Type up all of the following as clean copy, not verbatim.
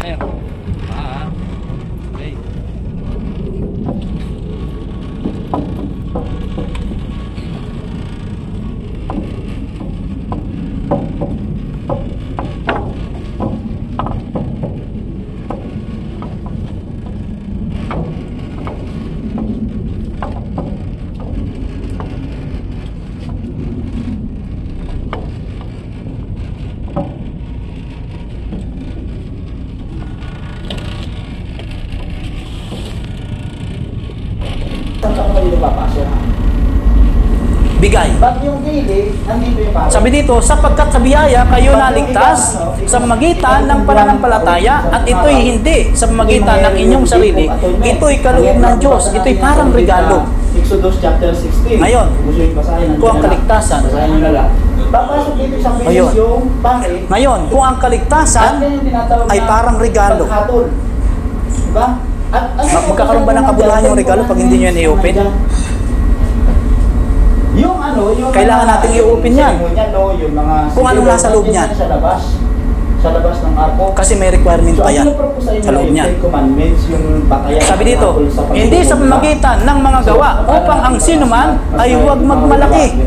Sir. Okay. Bigay. Pag yung gilid, nandito yung pare. Sabi dito, sapagkat sa biyaya kayo naligtas sa pamagitan ng pananampalataya at ito'y hindi sa pamagitan ng inyong sarili. Ito'y kaloob ng Diyos. Ito'y parang regalo. Exodus chapter 16. Ngayon, kung ang kaligtasan, papasok dito sa pilis ayun. yung pare. Ngayon, kung ang kaligtasan ay parang regalo. Diba? At Magkakaroon ba ng kabuluhan yung regalo pag hindi nyo yan i-open? Yung ano, yung Kailangan natin i-open yan. Yung mga Kung anong nasa loob niyan. Sa labas ng arko. Kasi may requirement pa yan sa loob niyan. Sabi dito, hindi sa pamagitan ng mga gawa upang ang sinuman ay huwag magmalaki.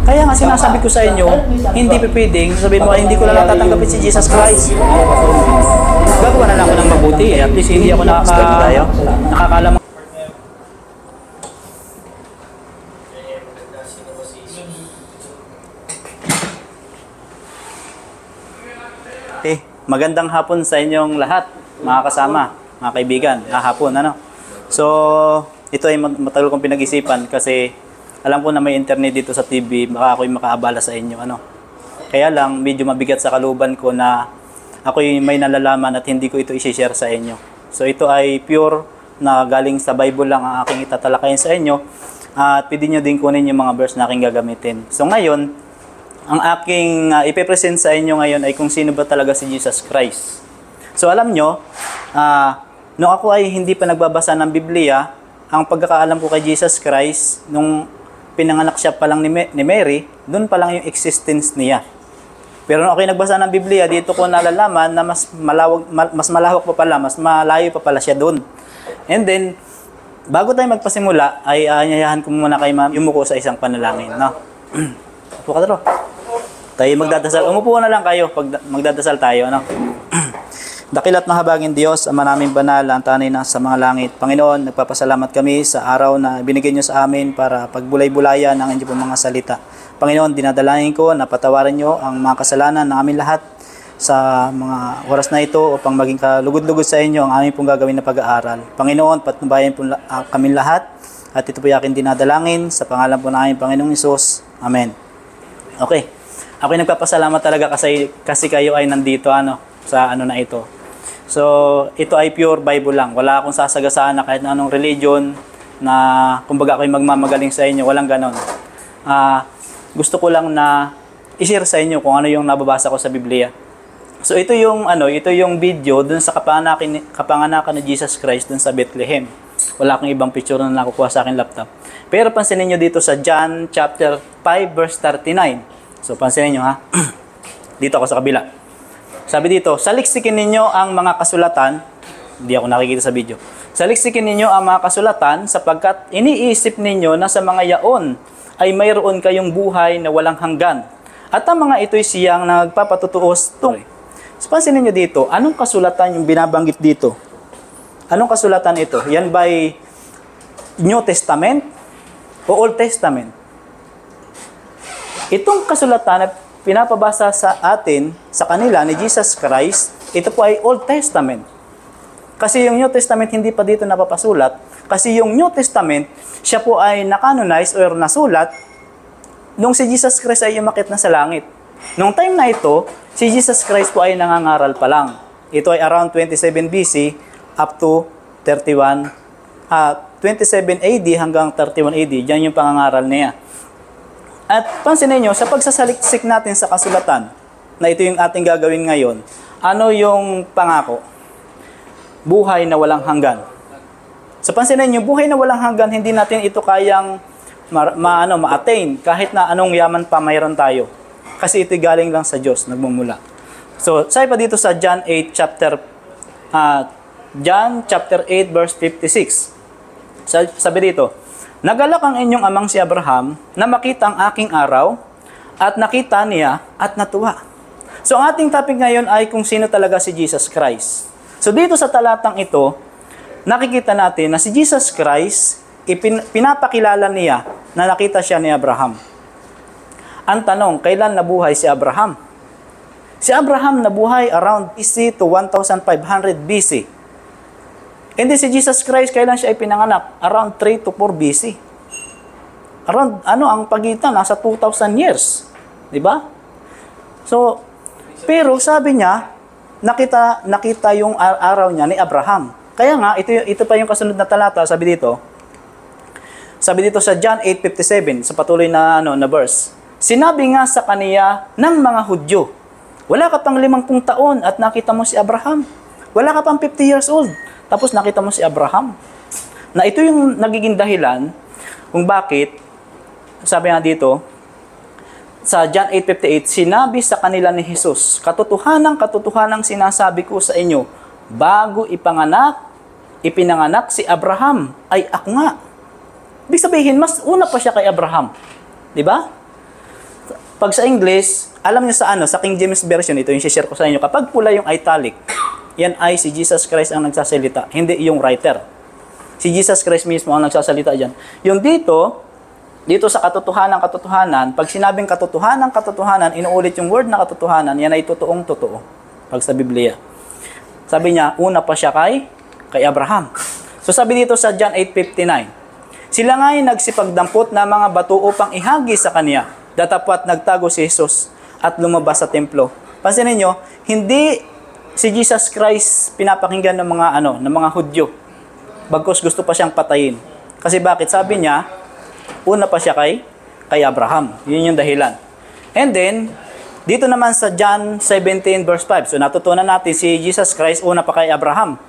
Kaya nga sinasabi ko sa inyo, hindi pwedeng sabihin mo ay hindi ko lang tatanggapin si Jesus Christ. Gagawa na lang ako ng mabuti. At least hindi ako nakakalam. Magandang hapon sa inyong lahat, mga kasama, mga kaibigan, hapon, ano. So, ito ay matagal kong pinag-isipan kasi alam ko na may internet dito sa TV, baka ako'y makaabala sa inyo, ano. Kaya lang, medyo mabigat sa kalooban ko na ako'y may nalalaman at hindi ko ito i-share sa inyo. So, ito ay pure na galing sa Bible lang ang aking itatalakayin sa inyo at pwede nyo din kunin yung mga verse na aking gagamitin. So, ngayon, ang aking ipipresent sa inyo ngayon ay kung sino ba talaga si Jesus Christ. So alam nyo, nung ako ay hindi pa nagbabasa ng Biblia, ang pagkakaalam ko kay Jesus Christ, nung pinanganak siya pa lang ni Mary, doon pa lang yung existence niya. Pero nung ako'y nagbasa ng Biblia, dito ko nalalaman na mas malawak pa pala, mas malayo pa pala siya doon. And then, bago tayo magpasimula, ay aanyayahan ko muna kay ma'am yumuko sa isang panalangin. No? Upo ka dito. Tayo magdadasal. Umupo na lang kayo pag magdadasal tayo. No? Dakilat na habagin Diyos, Ama naming banal, ang tanay na sa mga langit. Panginoon, nagpapasalamat kami sa araw na binigyan niyo sa amin para pagbulay-bulayan ang inyong mga salita. Panginoon, dinadalangin ko na patawarin niyo ang mga kasalanan ng amin lahat sa mga oras na ito upang maging kalugod-lugod sa inyo ang aming pong gagawin na pag-aaral. Panginoon, patnubayan po kami lahat at ito po yung aking dinadalangin sa pangalan po ng aming Panginoong Hesus. Amen. Okay. Ako'y nagpapasalamat talaga kasi kayo ay nandito sa na ito. So, ito ay pure Bible lang. Wala akong sasagasaan na kahit na anong religion na kumbaga ako'y magmamagaling sa inyo. Walang ganon. Gusto ko lang na i-share sa inyo kung ano yung nababasa ko sa Biblia. So, ito yung video dun sa kapanganakan ni Jesus Christ dun sa Bethlehem. Wala akong ibang picture na nakukuha sa aking laptop. Pero pansinin nyo dito sa John chapter 5 verse 39. So, pansinin nyo ha. Dito ako sa kabila. Sabi dito, saliksikin ninyo ang mga kasulatan. Hindi ako nakikita sa video. Saliksikin ninyo ang mga kasulatan sapagkat iniisip ninyo na sa mga yaon ay mayroon kayong buhay na walang hanggan. At ang mga ito'y siyang nagpapatutuos tung. So, pansinin nyo dito, anong kasulatan yung binabanggit dito? Anong kasulatan ito? Yan by New Testament o Old Testament? Itong kasulatan na pinapabasa sa atin, sa kanila ni Jesus Christ, ito po ay Old Testament. Kasi yung New Testament hindi pa dito napapasulat. Kasi yung New Testament, siya po ay nakanonize or nasulat nung si Jesus Christ ay umakyat na sa langit. Nung time na ito, si Jesus Christ po ay nangangaral pa lang. Ito ay around 27 BC up to 27 AD hanggang 31 AD. Diyan yung pangangaral niya. At pansinin nyo, sa pagsasaliksik natin sa kasulatan, na ito yung ating gagawin ngayon, ano yung pangako? Buhay na walang hanggan. Sa pansinin nyo, buhay na walang hanggan, hindi natin ito kayang ma-attain kahit na anong yaman pa mayroon tayo. Kasi ito galing lang sa Diyos, nagmumula. So, sabi pa dito sa John chapter 8 verse 56. Sabi dito, nagalak ang inyong amang si Abraham na makita ang aking araw at nakita niya at natuwa. So, ang ating topic ngayon ay kung sino talaga si Jesus Christ. So, dito sa talatang ito, nakikita natin na si Jesus Christ, pinapakilala niya na nakita siya ni Abraham. Ang tanong, kailan nabuhay si Abraham? Si Abraham nabuhay around BC to 1500 BC. Hindi si Jesus Christ, kailan siya ipinanganak? Around 3 to 4 BC. Around, ang pagitan, nasa 2,000 years. Diba? So, pero sabi niya, nakita yung araw niya ni Abraham. Kaya nga, ito pa yung kasunod na talata, sabi dito sa John 8:57, sa patuloy na verse. Sinabi nga sa kaniya ng mga Hudyo, wala ka pang 50 taon at nakita mo si Abraham. Wala ka pang 50 years old, tapos nakita mo si Abraham. Na ito yung nagiging dahilan kung bakit, sabi nga dito, sa John 8:58, sinabi sa kanila ni Jesus, katotohanang sinasabi ko sa inyo, bago ipinanganak si Abraham, ay ako nga. Ibig sabihin, mas una pa siya kay Abraham. Di ba? Pag sa English, alam niyo sa King James Version, ito yung share ko sa inyo, kapag pula yung italic, yan ay si Jesus Christ ang nagsasalita, hindi yung writer. Si Jesus Christ mismo ang nagsasalita dyan. Yung dito sa katotohanan, pag sinabing katotohanan, inuulit yung word na katotohanan, yan ay totoong totoo. Pag sa Biblia. Sabi niya, una pa siya kay Abraham. So sabi dito sa John 8:59, sila nga ay nagsipagdampot na mga bato upang ihagi sa kanya. Datapwat nagtago si Jesus at lumabas sa templo. Pansinin niyo, hindi si Jesus Christ pinapakinggan ng mga Hudyo. Bagkus gusto pa siyang patayin. Kasi bakit? Sabi niya, una pa siya kay Abraham. Yun yung dahilan. And then, dito naman sa John 17 verse 5. So natutunan natin si Jesus Christ una pa kay Abraham.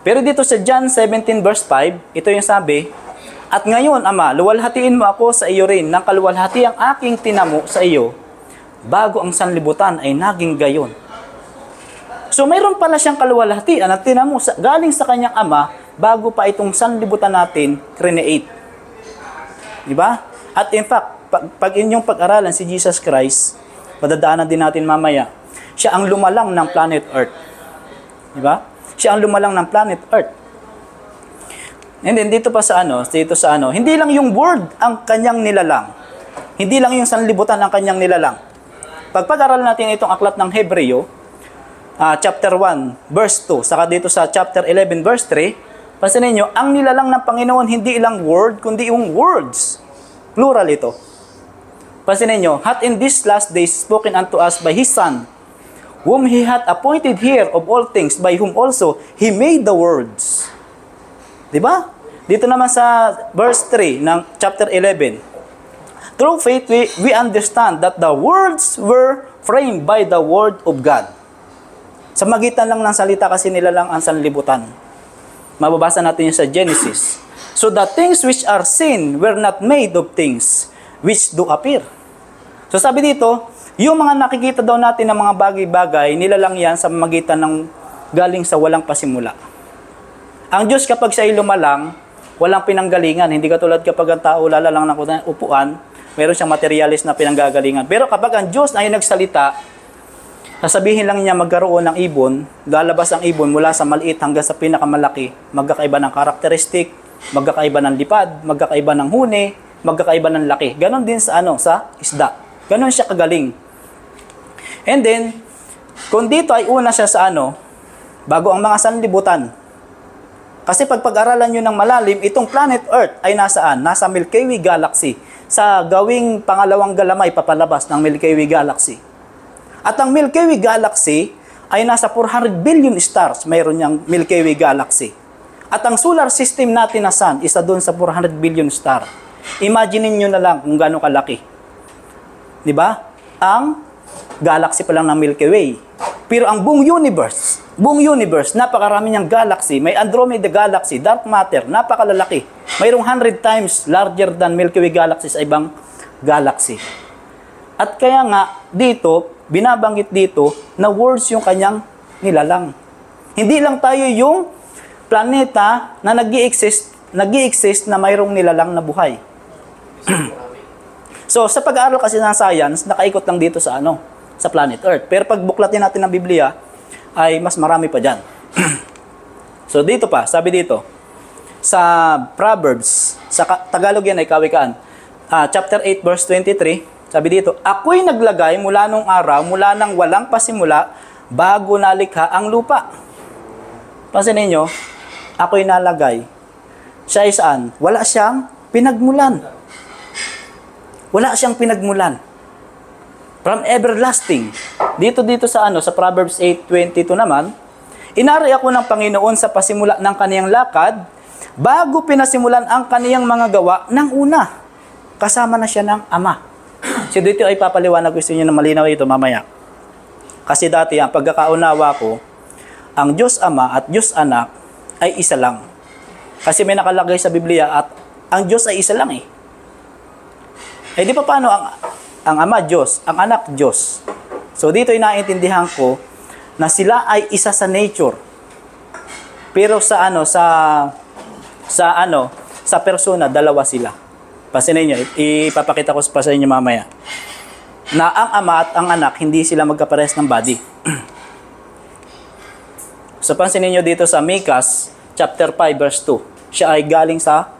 Pero dito sa John 17 verse 5, ito yung sabi, at ngayon, Ama, luwalhatiin mo ako sa iyo rin ng kaluwalhati ang aking tinamo sa iyo bago ang sanlibutan ay naging gayon. So mayroon pala siyang kaluwalhatian at tinamo galing sa kanyang Ama bago pa itong sanlibutan natin create. Diba? At in fact, pag inyong pag-aralan si Jesus Christ, madadaanan din natin mamaya, siya ang lumalang ng planet Earth. Diba? Siya ang lumalang ng planet Earth. And then dito sa hindi lang yung word ang kanyang nilalang. Hindi lang yung sanlibutan ang kanyang nilalang. Pag-aralan natin itong aklat ng Hebreo, chapter 1, verse 2, saka dito sa chapter 11, verse 3, pansinin nyo, ang nilalang ng Panginoon hindi ilang word, kundi yung words. Plural ito. Pansinin nyo, hath in these last days spoken unto us by His Son, whom He hath appointed heir of all things, by whom also He made the worlds. Diba? Dito naman sa verse 3 ng chapter 11, through faith we understand that the worlds were framed by the word of God. Sa magitan lang ng salita kasi nila lang ang sanlibutan. Mababasa natin yun sa Genesis. So the things which are seen were not made of things which do appear. So sabi dito, yung mga nakikita daw natin ng mga bagay-bagay, nila lang yan sa magitan ng galing sa walang pasimula. Ang Diyos kapag siya ay lumalang, walang pinanggalingan. Hindi katulad kapag ang tao lalalang ng upuan, meron siyang materialis na pinanggagalingan. Pero kapag ang Diyos ay nagsalita, sasabihin lang niya magkaroon ng ibon, lalabas ang ibon mula sa maliit hanggang sa pinakamalaki, magkakaiba ng karakteristik, magkakaiba ng lipad, magkakaiba ng huni, magkakaiba ng laki. Ganon din sa isda. Ganon siya kagaling. And then, kung dito ay una siya sa bago ang mga sanlibutan. Kasi pag-aralan nyo ng malalim, itong planet Earth ay nasaan? Nasa Milky Way Galaxy. Sa gawing pangalawang galamay papalabas ng Milky Way Galaxy. At ang Milky Way Galaxy ay nasa 400 billion stars. Mayroon niyang Milky Way Galaxy. At ang solar system natin na sun, isa doon sa 400 billion star. Imagine nyo na lang kung gaano kalaki. Diba? Ang galaxy pa lang ng Milky Way. Pero ang buong universe, napakarami niyang galaxy. May Andromeda Galaxy, dark matter, napakalalaki. Mayroong 100 times larger than Milky Way Galaxy sa ibang galaxy. At kaya nga, dito, binabanggit dito na words yung kanyang nilalang. Hindi lang tayo yung planeta na nag-i-exist na mayroong nilalang na buhay. So, sa pag-aaral kasi ng science, nakaikot lang dito sa sa planet Earth. Pero pag buklatin natin ang Biblia, ay mas marami pa dyan. So, dito pa, sabi dito, sa Proverbs, sa Tagalog yan ay Kawikaan, chapter 8, verse 23, sabi dito, ako'y naglagay mula nung araw, mula nang walang pasimula, bago nalikha ang lupa. Pansinin nyo, ako'y nalagay. Siya ay saan? Wala siyang pinagmulan. Wala siyang pinagmulan. From everlasting. Dito sa sa Proverbs 8:22 naman, inari ako ng Panginoon sa pasimula ng kaniyang lakad, bago pinasimulan ang kaniyang mga gawa ng una. Kasama na siya ng Ama. So dito ay papaliwanag, gusto niyo na malinaw ito mamaya. Kasi dati ang pagkakaunawa ko, ang Diyos Ama at Diyos Anak ay isa lang. Kasi may nakalagay sa Biblia at ang Diyos ay isa lang eh. Eh di pa paano ang Ama Diyos, ang Anak Diyos. So dito ay naiintindihan ko na sila ay isa sa nature. Pero sa sa persona, dalawa sila. Pasinin niyo, ipapakita ko pa sa inyo mamaya. Na ang Ama at ang Anak, hindi sila magkaparehas ng body. So pansinin niyo dito sa Mikas, chapter 5, verse 2. Siya ay galing sa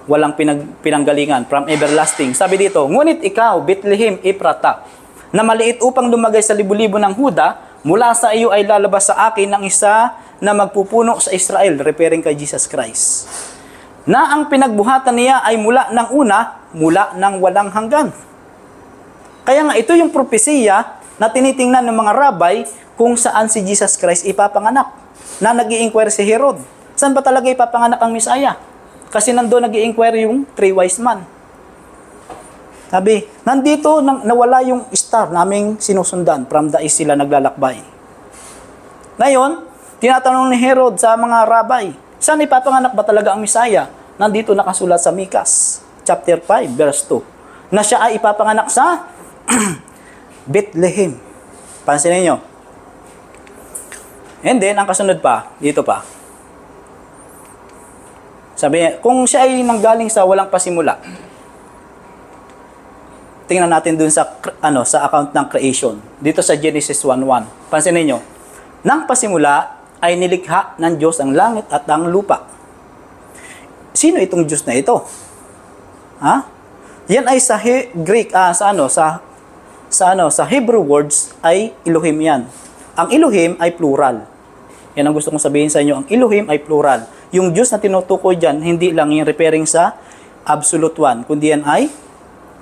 walang pinanggalingan, from everlasting. Sabi dito, ngunit ikaw, Bethlehem Ephrata, na maliit upang lumagay sa libu-libo ng Huda, mula sa iyo ay lalabas sa akin ng isa na magpupuno sa Israel, referring kay Jesus Christ. Na ang pinagbuhatan niya ay mula ng una, mula ng walang hanggan. Kaya nga ito yung propesiya na tinitingnan ng mga rabbi kung saan si Jesus Christ ipapanganak. Na nag-i-inquire si Herod. Saan ba talaga ipapanganak ang Messiah? Kasi nandoon nag-i-inquire yung 3 wise men. Sabi, nandito nawala yung star naming sinusundan. From the east sila naglalakbay. Ngayon, tinatanong ni Herod sa mga rabbi, saan ipapanganak ba talaga ang Messiah? Nandito nakasulat sa Mikas, chapter 5, verse 2. Na siya ay ipapanganak sa Bethlehem. Pansinin nyo. And then, ang kasunod pa, dito pa. Sabi niya, kung siya ay nanggaling sa walang pasimula, tingnan natin dun sa account ng creation. Dito sa Genesis 1:1. Pansinin nyo, nang pasimula ay nilikha ng Diyos ang langit at ang lupa. Sino itong Diyos na ito? Ha? Yan ay sa Greek, sa Hebrew words ay Elohim yan. Ang Elohim ay plural. Yan ang gusto kong sabihin sa inyo. Ang Elohim ay plural. Yung Diyos na tinutukoy dyan, hindi lang yung referring sa absolute one, kundi yan ay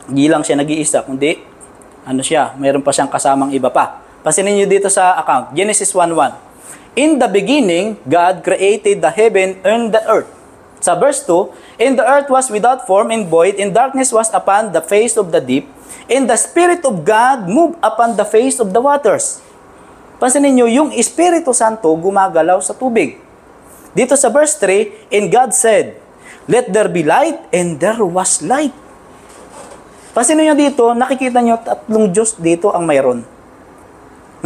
hindi lang siya nag-iisa, kundi mayroon pa siyang kasamang iba pa. Pasinin niyo dito sa account, Genesis 1:1. In the beginning, God created the heaven and the earth. Sa verse 2, and the earth was without form and void, and darkness was upon the face of the deep, and the Spirit of God moved upon the face of the waters. Pansinin niyo, yung Espiritu Santo gumagalaw sa tubig. Dito sa verse 3, and God said, let there be light, and there was light. Pansinin niyo dito, nakikita niyo tatlong Diyos dito ang mayroon.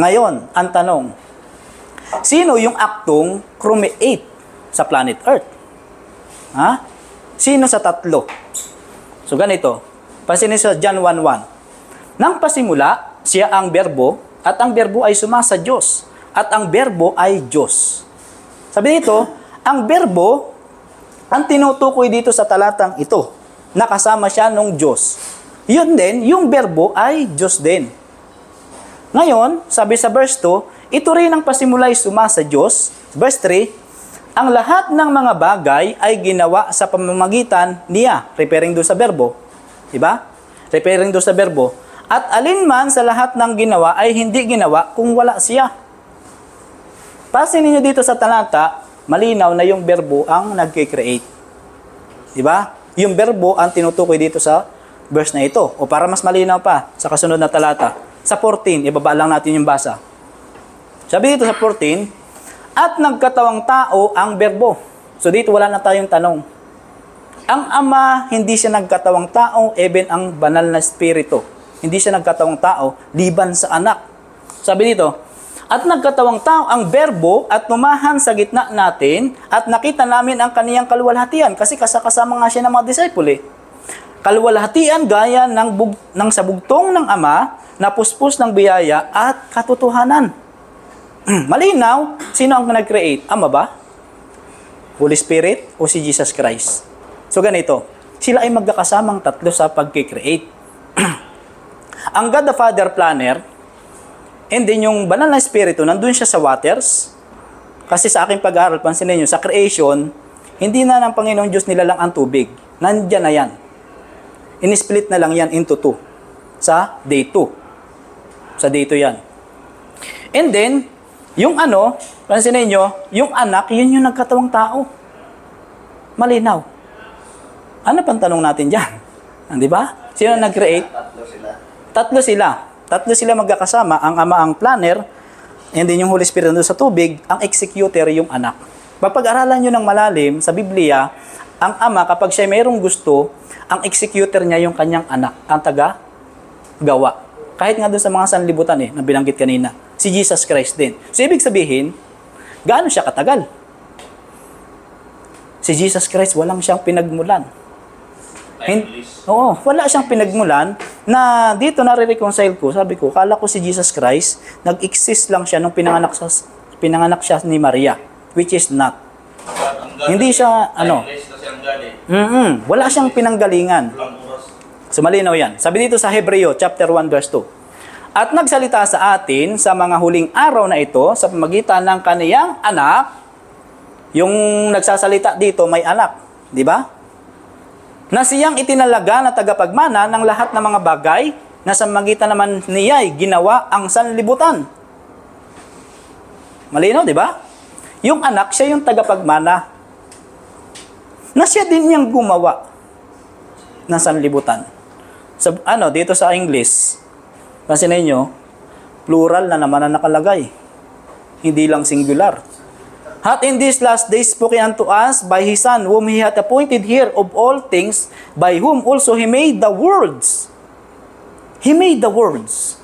Ngayon, ang tanong, sino yung aktong create sa planet Earth? Ha? Sino sa tatlo? So ganito, pansinin sa John 1:1. Nang pasimula, siya ang berbo, at ang berbo ay sumasa Diyos, at ang berbo ay Diyos. Sabi dito, ang berbo, ang tinutukoy dito sa talatang ito, nakasama siya nung Diyos. Yun din, yung berbo ay Diyos din. Ngayon, sabi sa verse 2, ito rin ang pasimula ay sumasa Diyos. Verse 3, ang lahat ng mga bagay ay ginawa sa pamamagitan niya. Referring doon sa berbo. Diba? Referring doon sa berbo. At alinman sa lahat ng ginawa ay hindi ginawa kung wala siya. Pasin niyo dito sa talata, malinaw na yung berbo ang nag-create. Diba? Yung berbo ang tinutukoy dito sa verse na ito. O para mas malinaw pa, sa kasunod na talata. Sa 14, ibaba lang natin yung basa. Sabi dito sa 14, at nagkatawang tao ang berbo. So dito wala na tayong tanong. Ang Ama, hindi siya nagkatawang tao, even ang banal na Espiritu. Hindi siya nagkatawang tao, liban sa Anak. Sabi dito, at nagkatawang tao ang berbo at tumahan sa gitna natin at nakita namin ang kaniyang kaluwalhatian. Kasi kasama nga siya ng mga disciple eh. Kaluwalhatian gaya ng sabugtong ng Ama na puspos ng biyaya at katotohanan. Malinaw, sino ang nag-create? Ama ba? Holy Spirit o si Jesus Christ? So ganito, sila ay magkakasamang tatlo sa pag-create. Ang God the Father planner, and then yung banal na Espiritu, nandun siya sa waters. Kasi sa aking pag-aaral, pansinin nyo, sa creation, hindi na ng Panginoong Diyos nilalang ang tubig. Nandyan na yan. In-split na lang yan into 2. Sa day 2. Sa day 2 yan. And then, yung pansinin nyo, yung anak, yun yung nagkatawang tao. Malinaw. Ano pang tanong natin dyan? Di ba? Sino nag-create? Tatlo sila. Tatlo sila magkakasama, ang Ama ang planner, and then yung Holy Spirit nandun sa tubig, ang executor yung anak. Papag-aralan nyo ng malalim sa Biblia, ang Ama kapag siya mayroong gusto, ang executor niya yung kanyang anak, ang taga-gawa. Kahit nga doon sa mga sanlibutan na binanggit kanina, si Jesus Christ din. So ibig sabihin, gaano siya katagal? Si Jesus Christ, walang siyang pinagmulan. Oo, wala siyang pinagmulan na dito nare-reconcile ko. Sabi ko, kala ko si Jesus Christ, nag-exist lang siya nung pinanganak siya ni Maria, which is not. Hindi siya, wala siyang pinanggalingan. So malinaw yan. Sabi dito sa Hebreo, chapter 1, verse 2. At nagsalita sa atin sa mga huling araw na ito, sa pamagitan ng kaniyang anak, yung nagsasalita dito may anak, di ba? Na siyang itinalaga na tagapagmana ng lahat ng mga bagay na sa magitan naman niya'y ginawa ang sanlibutan. Malinaw, di ba? Yung anak, siya yung tagapagmana. Na siya din niyang gumawa ng sanlibutan. Dito sa English, kasi ninyo, plural na naman ang nakalagay. Hindi lang singular. Hath in these last days spoken unto us by His Son, whom He hath appointed here of all things, by whom also He made the worlds. He made the worlds.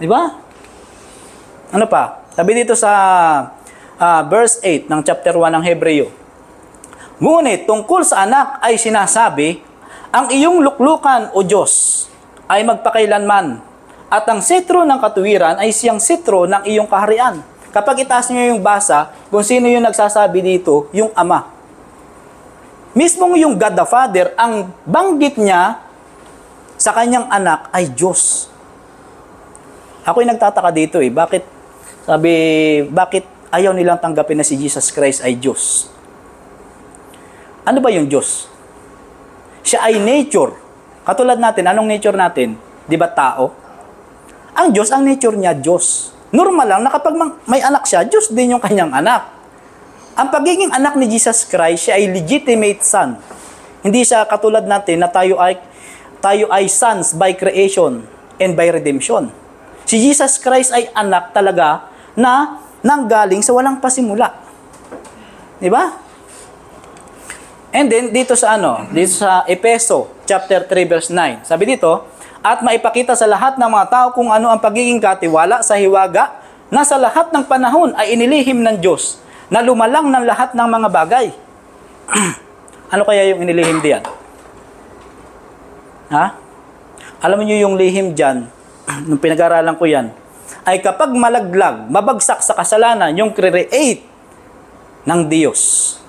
Di ba? Ano pa? Sabi dito sa verse 8 ng chapter 1 ng Hebreo. Ngunit tungkol sa anak ay sinasabi, ang iyong luklukan, O Diyos, ay magpakailanman, at ang sitro ng katuwiran ay siyang sitro ng iyong kaharian. Kapag itaas niyo yung basa, kung sino yung nagsasabi dito, yung Ama. Mismong yung God the Father, ang banggit niya sa kanyang anak ay Diyos. Ako'y nagtataka dito Bakit ayaw nilang tanggapin na si Jesus Christ ay Diyos? Ano ba yung Diyos? Siya ay nature. Katulad natin, anong nature natin? Di ba tao? Ang Diyos, ang nature niya, Diyos. Normal lang na kapag may anak siya, Diyos din yung kanyang anak. Ang pagiging anak ni Jesus Christ, siya ay legitimate son. Hindi siya katulad natin na tayo ay sons by creation and by redemption. Si Jesus Christ ay anak talaga na nanggaling sa walang pasimula. Di ba? And then dito sa Efeso chapter 3 verse 9. Sabi dito, at maipakita sa lahat ng mga tao kung ano ang pagiging katiwala sa hiwaga na sa lahat ng panahon ay inilihim ng Diyos na lumalang ng lahat ng mga bagay. Ano kaya yung inilihim diyan? Alam niyo yung lihim diyan, nung pinag-aralan ko yan, ay kapag malaglag, mabagsak sa kasalanan, yung create ng Diyos.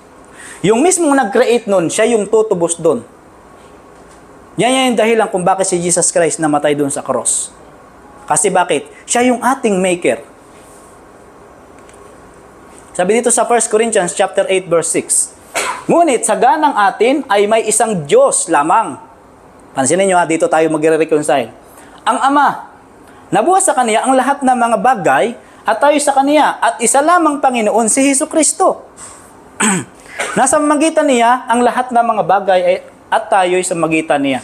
Yung mismong nag-create nun, siya yung tutubos doon. Yan yung dahilan kung bakit si Jesus Christ namatay doon sa cross. Kasi bakit? Siya yung ating maker. Sabi dito sa 1 Corinthians chapter 8 verse 6. Ngunit sa ganang atin ay may isang Diyos lamang. Pansinin nyo dito tayo magre-reconcile. Ang Ama, nabuhat sa Kaniya ang lahat ng mga bagay at tayo sa Kaniya at isa lamang Panginoon si Jesucristo. Nasa magitan niya ang lahat ng mga bagay at tayo'y sa magitan niya.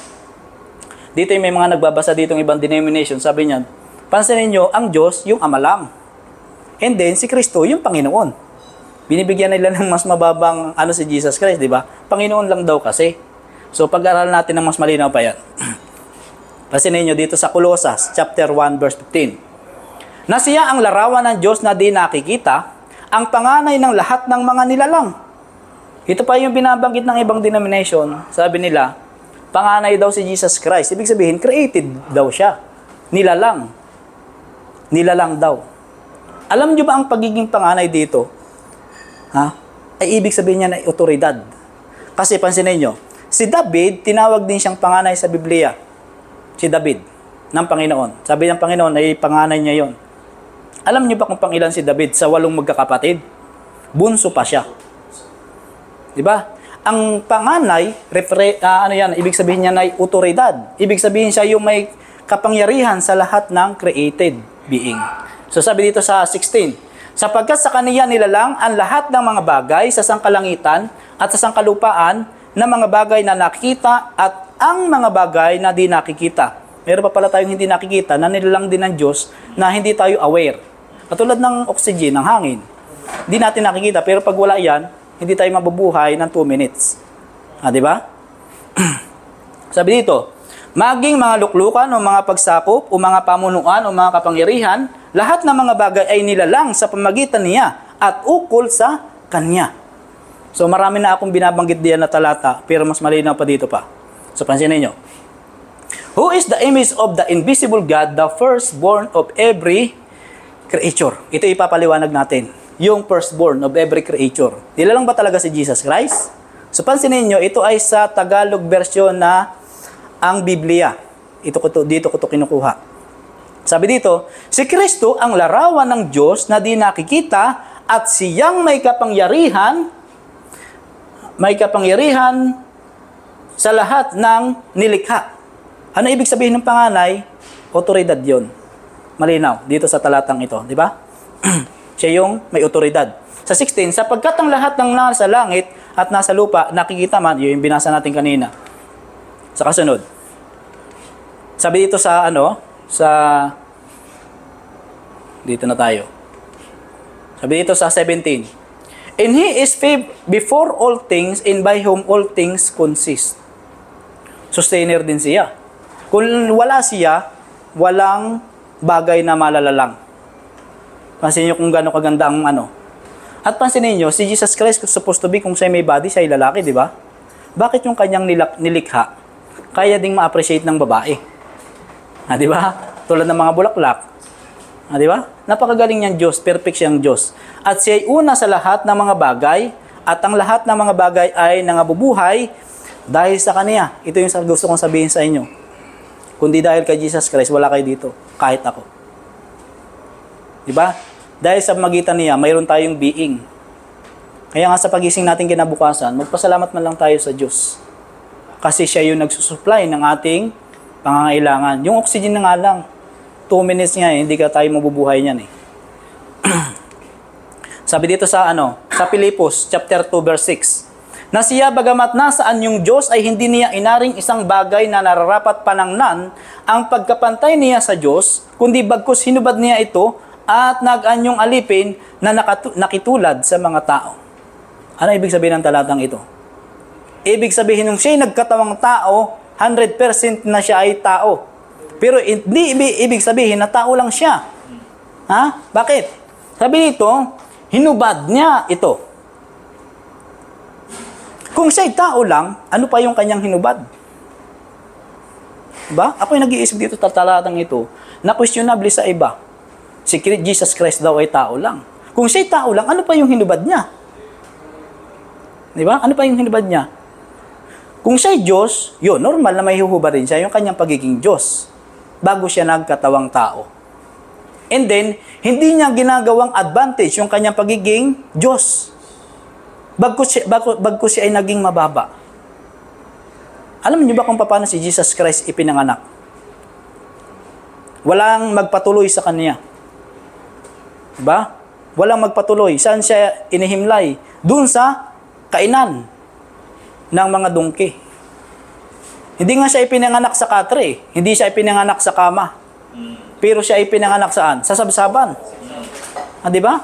Dito may mga nagbabasa ditong ibang denomination, sabi niya, pansinin nyo, ang Diyos, yung Ama lang. And then, si Kristo, yung Panginoon. Binibigyan nila ng mas mababang si Jesus Christ, di ba? Panginoon lang daw kasi. So, pag-aralan natin ng mas malinaw pa yan. Pansinin nyo dito sa Colossus, chapter 1, verse 15. na siya ang larawan ng Diyos na di nakikita, ang panganay ng lahat ng mga nilalang. Ito pa yung binabanggit ng ibang denomination. Sabi nila, panganay daw si Jesus Christ. Ibig sabihin, created daw siya. Nilalang. Nilalang daw. Alam nyo ba ang pagiging panganay dito? Ay ibig sabihin niya na otoridad. Kasi pansinin nyo, si David, tinawag din siyang panganay sa Biblia. Si David, ng Panginoon. Sabi ng Panginoon ay panganay niya yon. Alam niyo ba kung pangilan si David sa 8 magkakapatid? Bunso pa siya. Di ba? Ang panganay, ibig sabihin niya na otoridad. Ibig sabihin siya yung may kapangyarihan sa lahat ng created being. So sabi dito sa 16, sapagkat sa kaniya nilalang ang lahat ng mga bagay sa sangkalangitan at sa sangkalupaan na mga bagay na nakikita at ang mga bagay na di nakikita. Meron pa pala tayong hindi nakikita na nilalang din ng Diyos na hindi tayo aware. Katulad ng oxygen, ng hangin. Hindi natin nakikita, pero pag wala yan, hindi tayo mabubuhay ng 2 minutes. Di ba? Sabi dito, maging mga luklukan o mga pagsakop o mga pamunuan o mga kapangyarihan, lahat ng mga bagay ay nilalang sa pamagitan niya at ukol sa kanya. So marami na akong binabanggit diyan na talata, pero mas malinaw pa dito pa. So pansinin nyo. Who is the image of the invisible God, the firstborn of every creature? Ito ipapaliwanag natin. Yung firstborn of every creature. Nilalang ba talaga si Jesus Christ? So pansinin nyo, ito ay sa Tagalog version na ang Biblia. Dito ko to kinukuha. Sabi dito, si Kristo ang larawan ng Diyos na di nakikita at siyang may kapangyarihan sa lahat ng nilikha. Ano ibig sabihin ng panganay? Otoridad yon. Malinaw dito sa talatang ito, di ba? Siya yung may otoridad. Sa 16, sapagkat ang lahat ng nasa langit at nasa lupa nakikita man, yung binasa natin kanina. Sa kasunod. Sabi dito sa dito na tayo. Sabi dito sa 17. And He is before all things, and by whom all things consist. Sustainer din siya. Kung wala siya, walang bagay na malalalang. Pansinin nyo kung gano'ng kaganda ang At pansinin nyo, si Jesus Christ supposed to be, kung siya may body, siya ay lalaki, di ba? Bakit yung kanyang nilikha, kaya ding ma-appreciate ng babae? Di ba? Tulad ng mga bulaklak. Di ba? Napakagaling niyang Diyos, perfect siyang Diyos. At siya ay una sa lahat ng mga bagay, at ang lahat ng mga bagay ay nangabubuhay dahil sa Kanya. Ito yung gusto kong sabihin sa inyo. Kundi dahil kay Jesus Christ, wala kayo dito, kahit ako. Diba? Dahil sa magitan niya, mayroon tayong being. Kaya nga sa pagising natin kinabukasan, magpasalamat man lang tayo sa Diyos. Kasi siya yung nagsusupply ng ating pangangailangan. Yung oxygen na nga lang, 2 minutes nga hindi ka tayo mabubuhay niyan . Sabi dito sa Pilipos chapter 2 verse 6. Na siya bagamat nasaan yung Diyos ay hindi niya inaring isang bagay na nararapat panangnan ang pagkapantay niya sa Diyos, kundi bagkus hinubad niya ito at nag-anyong alipin na nakitulad sa mga tao. Ano ibig sabihin ng talatang ito? Ibig sabihin nung siya'y nagkatawang tao, 100% na siya ay tao. Pero hindi ibig sabihin na tao lang siya. Bakit? Sabi nito, hinubad niya ito. Kung siya'y tao lang, ano pa yung kanyang hinubad? Diba? Ako'y nag-iisip dito sa talatang ito na questionable sa iba. Si Jesus Christ daw ay tao lang. Kung siya'y tao lang, ano pa yung hinubad niya? Diba? Ano pa yung hinubad niya? Kung siya'y Diyos, yun, normal na may huhubad rin siya yung kanyang pagiging Diyos bago siya nagkatawang tao. And then, hindi niya ginagawang advantage yung kanyang pagiging Diyos. Bagkus siya ay naging mababa. Alam niyo ba kung paano si Jesus Christ ipinanganak? Walang magpatuloy sa kanya. Diba? Walang magpatuloy. Saan siya inihimlay? Doon sa kainan ng mga dungki. Hindi nga siya ipinanganak sa katre. Hindi siya ipinanganak sa kama. Pero siya ipinanganak saan? Sa sabsaban. Diba?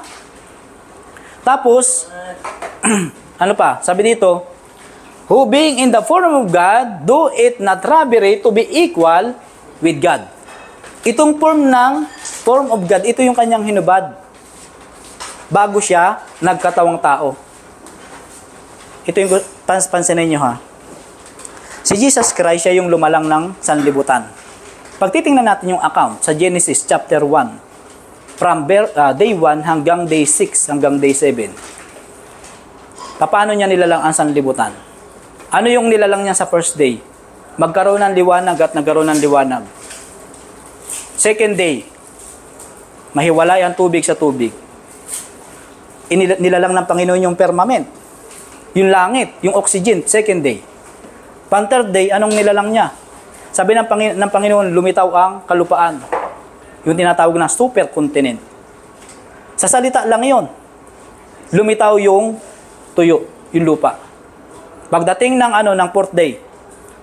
Tapos, ano pa? Sabi dito, who being in the form of God, do it not robbery to be equal with God. Itong form ng Form of God, ito yung kanyang hinubad. Bago siya nagkatawang tao. Ito yung pansinin nyo ha. Si Jesus Christ, siya yung lumalang ng sanlibutan. Pag titingnan natin yung account sa Genesis chapter 1, from day 1 hanggang day 6 hanggang day 7, paano niya nilalang ang sanlibutan? Ano yung nilalang niya sa first day? Magkaroon ng liwanag at nagkaroon ng liwanag. Second day, mahiwalay ang tubig sa tubig. Nilalang ng Panginoon yung firmament, yung langit, yung oxygen, second day. Third day, anong nilalang niya? Sabi ng Panginoon, lumitaw ang kalupaan. Yung tinatawag na supercontinent. Sa salita lang yon. Lumitaw yung tuyo, yung lupa. Pagdating ng fourth day,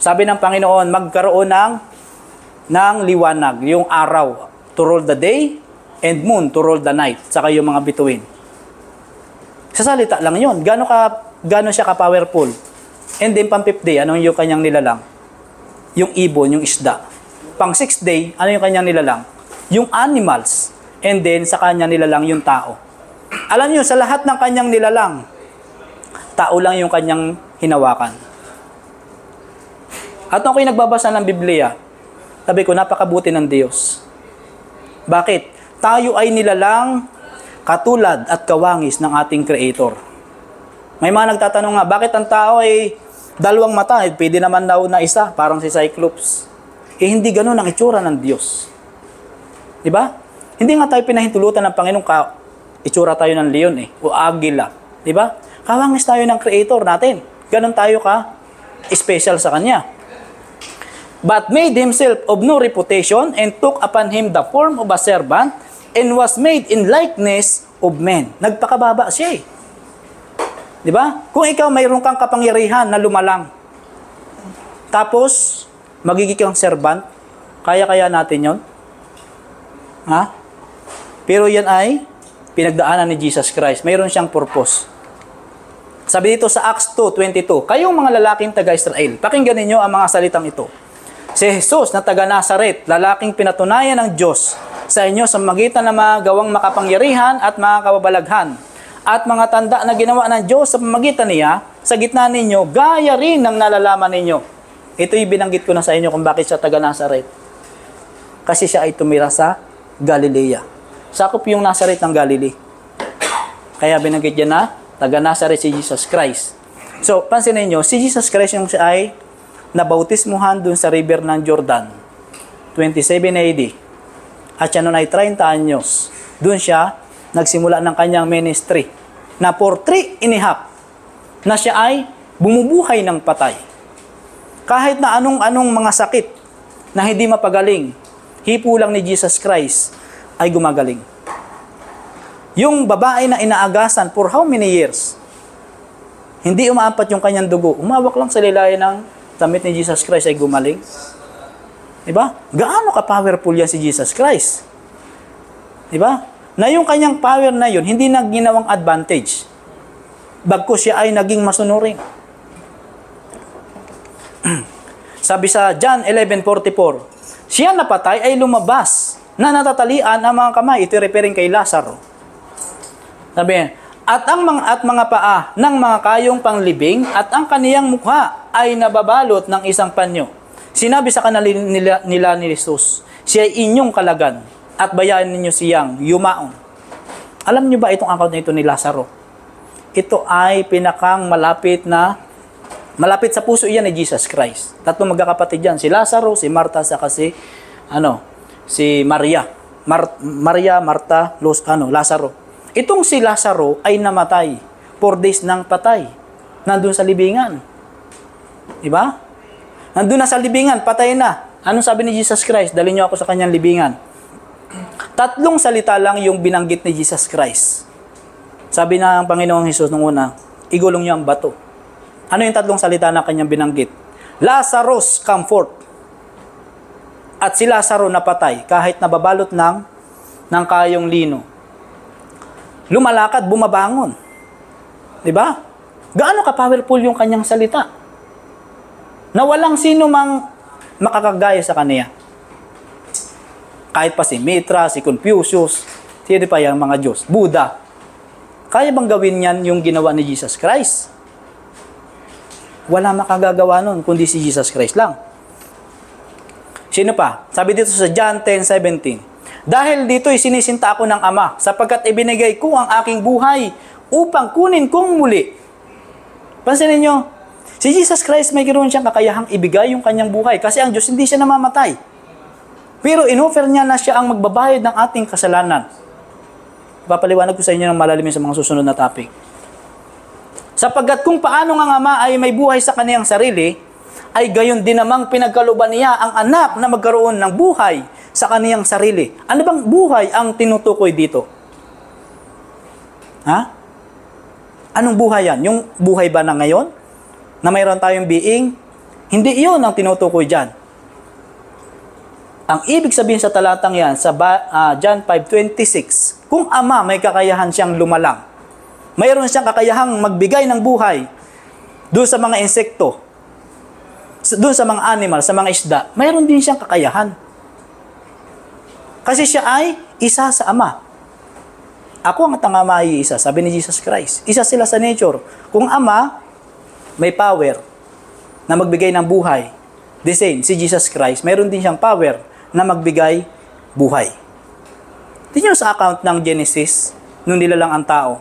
sabi ng Panginoon, magkaroon ng liwanag, yung araw, to rule the day, and moon to rule the night, saka yung mga bituin. Sa salita lang yon. Gano'n siya ka-powerful. And then, pang fifth day, ano yung kanyang nilalang? Yung ibon, yung isda. Pang sixth day, ano yung kanyang nilalang? Yung animals. And then, sa kanya nilalang yung tao. Alam nyo, sa lahat ng kanyang nilalang, tao lang yung kanyang hinawakan. At nung ako'y nagbabasa ng Biblia, sabi ko, napakabuti ng Diyos. Bakit? Tayo ay nilalang katulad at kawangis ng ating Creator. May mga nagtatanong nga, bakit ang tao ay dalawang mata? Pwede naman daw na isa, parang si Cyclops. Hindi ganun ang itsura ng Diyos. Diba? Hindi nga tayo pinahintulutan ng Panginoon itsura tayo ng leon o agila. Diba? Kawangis tayo ng Creator natin. Ganun tayo special sa Kanya. But made himself of no reputation and took upon him the form of a servant and was made in likeness of men. Nagpakababa siya Di ba? Kung ikaw mayroon kang kapangyarihan na lumalang, tapos magiging kang servant, kaya natin yon? Ha? Pero yan ay pinagdaanan ni Jesus Christ. Mayroon siyang purpose. Sabi dito sa Acts 2:22, kayong mga lalaking taga-Israel, pakinggan ninyo ang mga salitang ito. Si Jesus na taga-Nazaret, lalaking pinatunayan ng Diyos sa inyo sa magitan ng mga gawang makapangyarihan at mga kababalaghan at mga tanda na ginawa ng Diyos sa pamagitan niya, sa gitna ninyo, gaya rin ng nalalaman ninyo. Ito yung binanggit ko na sa inyo kung bakit siya taga-Nazaret. Kasi siya ay tumira sa Galilea. Sakop yung Nazaret ng Galilee. Kaya binanggit niya na taga-Nazaret si Jesus Christ. So, pansinin niyo, si Jesus Christ yung siya ay nabautismuhan dun sa river ng Jordan, 27 AD. At siya nun ay 30 anyos. Dun siya nagsimula ng kanyang ministry na for 3.5 na siya ay bumubuhay ng patay. Kahit na anong mga sakit na hindi mapagaling, hipo lang ni Jesus Christ ay gumagaling. Yung babae na inaagasan for how many years, hindi umaapat yung kanyang dugo, umawak lang sa lilayan ng damit ni Jesus Christ ay gumaling. Diba? Gaano ka-powerful yan si Jesus Christ? Diba? Na yung kanyang power na yun, hindi na ginawang advantage. Bagkus siya ay naging masunurin. Sabi sa John 11:44, siya napatay ay lumabas na natatalian ang mga kamay. Ito referring kay Lazaro. Sabi, at mga paa ng mga kayong panglibing at ang kaniyang mukha ay nababalot ng isang panyo. Sinabi sa kanila ni Jesus, siya ay inyong kalagan at bayaran ninyo siyang yumaon. Alam niyo ba itong account na ito ni Lazaro? Ito ay pinakang malapit sa puso iyan ni Jesus Christ. Tatlong magkakapatid yan, si Lazaro, si Martha, saka si Maria. Martha, Lazaro. Itong si Lazaro ay namatay 4 days ng patay. Nandun sa libingan. Diba? Nandun na sa libingan, patay na. Anong sabi ni Jesus Christ? Dali niyo ako sa kanyang libingan. 3 salita lang yung binanggit ni Jesus Christ. Sabi ng Panginoong Hesus nung una, igulong niyo ang bato. Ano yung 3 salita na kanyang binanggit? Lazarus, come forth. At si Lazaro napatay kahit nababalot ng kayong lino. Lumalakad, bumabangon. Diba? Gaano ka-powerful yung kanyang salita? Na walang sino mang makakagaya sa kanya. Kahit pa si Mitra, si Confucius, sino pa yung mga Diyos? Buddha. Kaya bang gawin yan yung ginawa ni Jesus Christ? Wala makagagawa nun, kundi si Jesus Christ lang. Sino pa? Sabi dito sa John 10:17, dahil dito'y sinisinta ako ng Ama, sapagkat ibinigay ko ang aking buhay upang kunin kong muli. Pansinin nyo, si Jesus Christ may ganoon siyang kakayahang ibigay yung kanyang buhay kasi ang Diyos hindi siya namamatay. Pero inoffer niya na siya ang magbabayad ng ating kasalanan. Papaliwanag ko sa inyo ng malalimin sa mga susunod na topic. Sapagkat kung paano ang Ama ay may buhay sa kaniyang sarili, ay gayon din namang pinagkalooban niya ang anak na magkaroon ng buhay sa kaniyang sarili. Ano bang buhay ang tinutukoy dito? Ha? Anong buhay yan? Yung buhay ba na ngayon? Na mayroon tayong being? Hindi iyon ang tinutukoy dyan. Ang ibig sabihin sa talatang yan, sa John 5:26, kung Ama may kakayahan siyang lumalang, mayroon siyang kakayahang magbigay ng buhay doon sa mga insekto, doon sa mga animal, sa mga isda, mayroon din siyang kakayahan. Kasi siya ay isa sa Ama. Ako ang Ama ay isa, sabi ni Jesus Christ. Isa sila sa nature. Kung Ama, may power na magbigay ng buhay. The same, si Jesus Christ, mayroon din siyang power na magbigay buhay. Tingnan sa account ng Genesis, nung nilalang ang tao.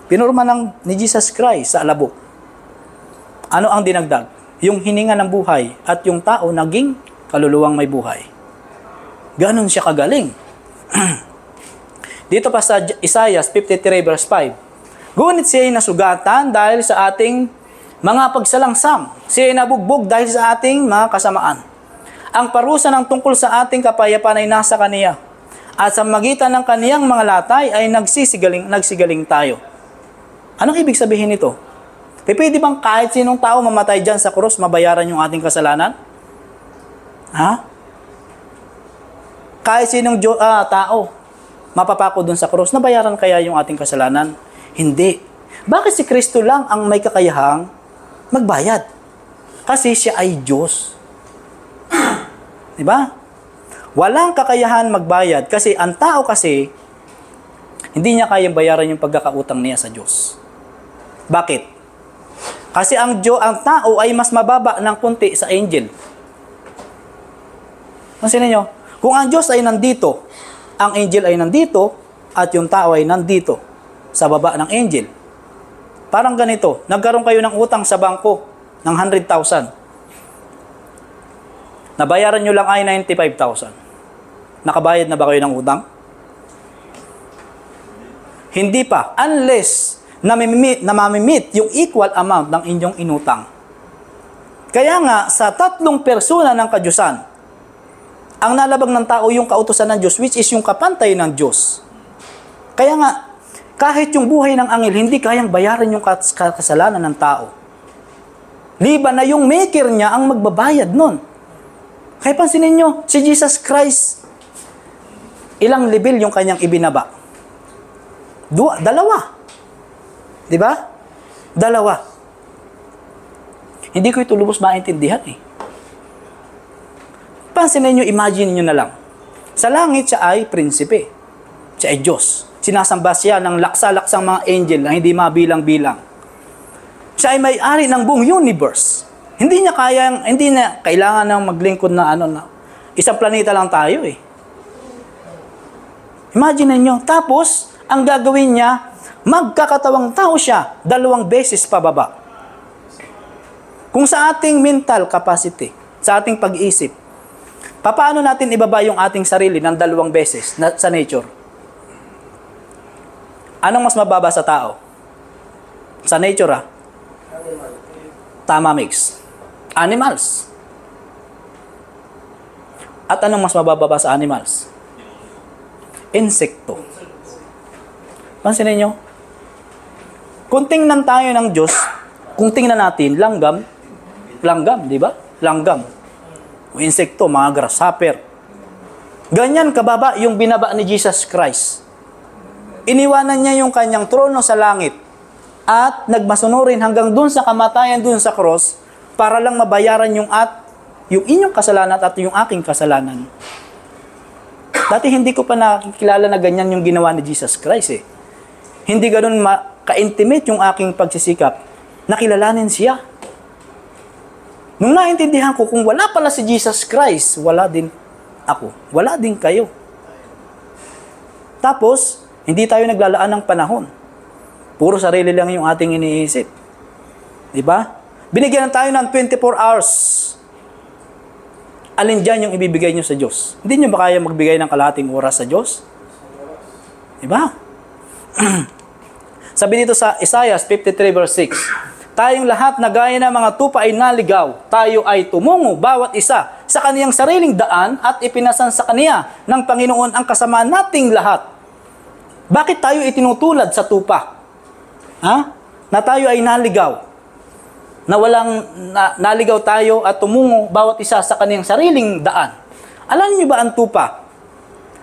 Pinurma ni Jesus Christ sa alabok. Ano ang dinagdag? Yung hininga ng buhay at yung tao naging kaluluwang may buhay. Ganon siya kagaling. Dito pa sa Isaiah 53 verse 5. Ngunit siya ay nasugatan dahil sa ating mga pagsalangsam. Siya ay nabugbog dahil sa ating mga kasamaan. Ang parusa ng tungkol sa ating kapayapaan ay nasa kaniya. At sa magitan ng kaniyang mga latay ay nagsigaling tayo. Anong ibig sabihin nito? Pwede bang kahit sinong tao mamatay dyan sa krus, mabayaran yung ating kasalanan? Ha? Kahit sinong tao mapapako dun sa krus, nabayaran kaya yung ating kasalanan? Hindi. Bakit si Kristo lang ang may kakayahang magbayad? Kasi siya ay Diyos. Diba? Walang kakayahan magbayad kasi ang tao kasi hindi niya kayang bayaran yung pagkakautang niya sa Diyos. Bakit? Kasi ang tao ay mas mababa ng kunti sa angel. Pansin niyo, kung ang Diyos ay nandito, ang angel ay nandito, at yung tao ay nandito sa baba ng angel. Parang ganito, nagkaroon kayo ng utang sa bangko ng 100,000. Nabayaran nyo lang ay 95,000. Nakabayad na ba kayo ng utang? Hindi pa, unless namamimit yung equal amount ng inyong inutang. Kaya nga, sa tatlong persona ng kadyusan, ang nalabag ng tao yung kautusan ng Diyos, which is yung kapantay ng Diyos. Kaya nga, kahit yung buhay ng anghel, hindi kayang bayaran yung kasalanan ng tao. Liban na yung maker niya ang magbabayad nun. Kaya pansinin nyo, si Jesus Christ, ilang level yung kanyang ibinaba? Dalawa. Diba? Dalawa. Hindi ko ito lubos maintindihan eh. Pansinin nyo, imagine nyo na lang. Sa langit, siya ay prinsipe. Siya ay Diyos. Sinasamba siya ng laksa-laksang mga angel na hindi mabilang-bilang. Siya ay may-ari ng buong universe. Hindi niya kailangan ng maglingkod na isang planeta lang tayo eh. Imagine niyo, tapos ang gagawin niya, magkakatawang tao siya 2 beses pababa. Kung sa ating mental capacity, sa ating pag-iisip, paano natin ibaba yung ating sarili ng 2 beses sa nature? Anong mas mababa sa tao? Sa nature Tama, mix. Animals. At anong mas mababa sa animals? Insekto. Pansinin nyo? Kung tingnan tayo ng Diyos, kung tingnan natin, langgam, di ba? Langgam. O insekto, mga grasshopper. Ganyan kababa yung binaba ni Jesus Christ. Iniwanan niya yung kanyang trono sa langit at nagmasunurin hanggang dun sa kamatayan, dun sa cross, para lang mabayaran yung inyong kasalanan at yung aking kasalanan. Dati hindi ko pa nakikilala na ganyan yung ginawa ni Jesus Christ eh. Hindi ganun ka-intimate yung aking pagsisikap. Nakilalanin siya. Nung naintindihan ko, kung wala pala si Jesus Christ, wala din ako. Wala din kayo. Tapos, hindi tayo naglalaan ng panahon. Puro sarili lang yung ating iniisip. Diba? Binigyan tayo ng 24 hours. Alin dyan yung ibibigay nyo sa Diyos? Hindi nyo ba kaya magbigay ng kalahating oras sa Diyos? Diba? Sabi dito sa Isaiah 53 verse 6, tayong lahat na gaya ng mga tupa ay naligaw, tayo ay tumungo bawat isa sa kaniyang sariling daan at ipinasan sa kaniya ng Panginoon ang kasamaan nating lahat. Bakit tayo itinutulad sa tupa? Ha? Na tayo ay naligaw. Naligaw tayo at tumungo bawat isa sa kaniyang sariling daan. Alam niyo ba ang tupa?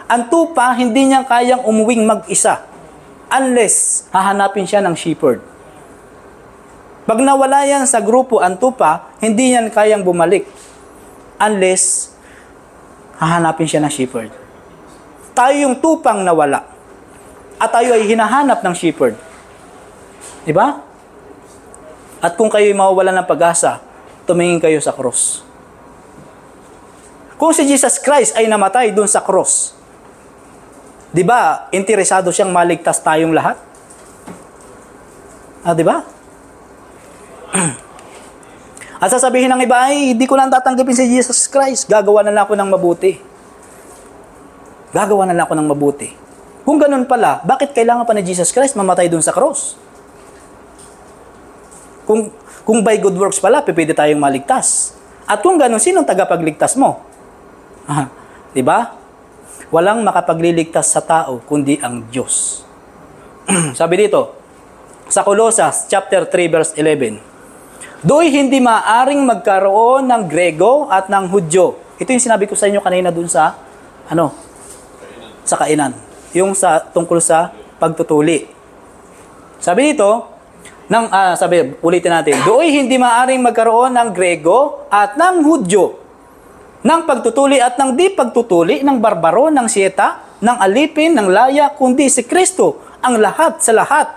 Ang tupa, hindi niya kayang umuwing mag-isa unless hahanapin siya ng shepherd. Pag nawala yan sa grupo ang tupa, hindi yan kayang bumalik unless hahanapin siya ng shepherd. Tayo yung tupang nawala at tayo ay hinahanap ng shepherd. Diba? At kung kayo'y mawawalan ng pag-asa, tumingin kayo sa cross. Kung si Jesus Christ ay namatay dun sa cross, di ba, interesado siyang maligtas tayong lahat? Di ba? At sasabihin ng iba, ay, hindi ko lang tatanggapin si Jesus Christ. Gagawa na lang ako ng mabuti. Gagawa na lang ako ng mabuti. Kung ganun pala, bakit kailangan pa ni Jesus Christ mamatay dun sa cross? Kung by good works pala, pwede tayong maligtas. At kung ganun, sinong tagapagligtas mo? Diba? Walang makapagliligtas sa tao, kundi ang Diyos. Sabi dito, sa Colossus chapter 3 verse 11, do'y hindi maaring magkaroon ng Grego at ng Hudyo. Ito yung sinabi ko sa inyo kanina dun sa, sa kainan. Yung tungkol sa pagtutuli. Sabi dito, ulitin natin, do'y hindi maaring magkaroon ng Grego at ng Hudyo, ng pagtutuli at ng di pagtutuli, ng barbaro, ng siyeta, ng alipin, ng laya, kundi si Kristo, ang lahat sa lahat.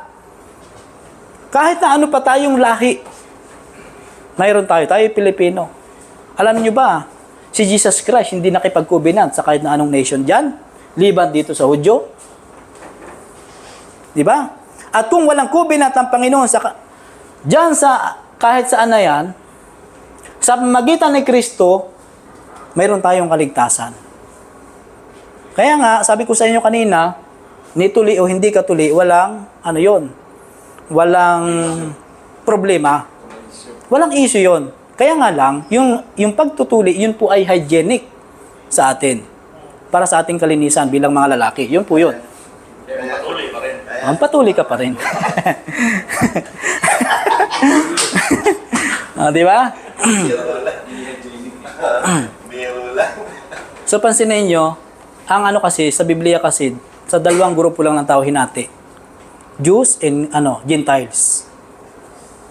Kahit na ano pa tayong lahi, mayroon tayo Pilipino. Alam niyo ba, si Jesus Christ hindi nakipag-covenant sa kahit na anong nation dyan, liban dito sa Hudyo. Di ba? At kung walang covenant ng Panginoon dyan sa kahit saan na yan, sa magitan ni Kristo, mayroon tayong kaligtasan. Kaya nga, sabi ko sa inyo kanina, nituli o hindi katuli, walang, walang problema. Walang issue yon. Kaya nga lang, yung pagtutuli, yun po ay hygienic sa atin. Para sa ating kalinisan bilang mga lalaki. Yun po yun. Patuli pa rin. Ang patuli ka pa rin. Di ba? So, pansinin nyo, ang kasi, sa Biblia kasi, sa dalawang grupo lang ng tao hinati. Jews and Gentiles.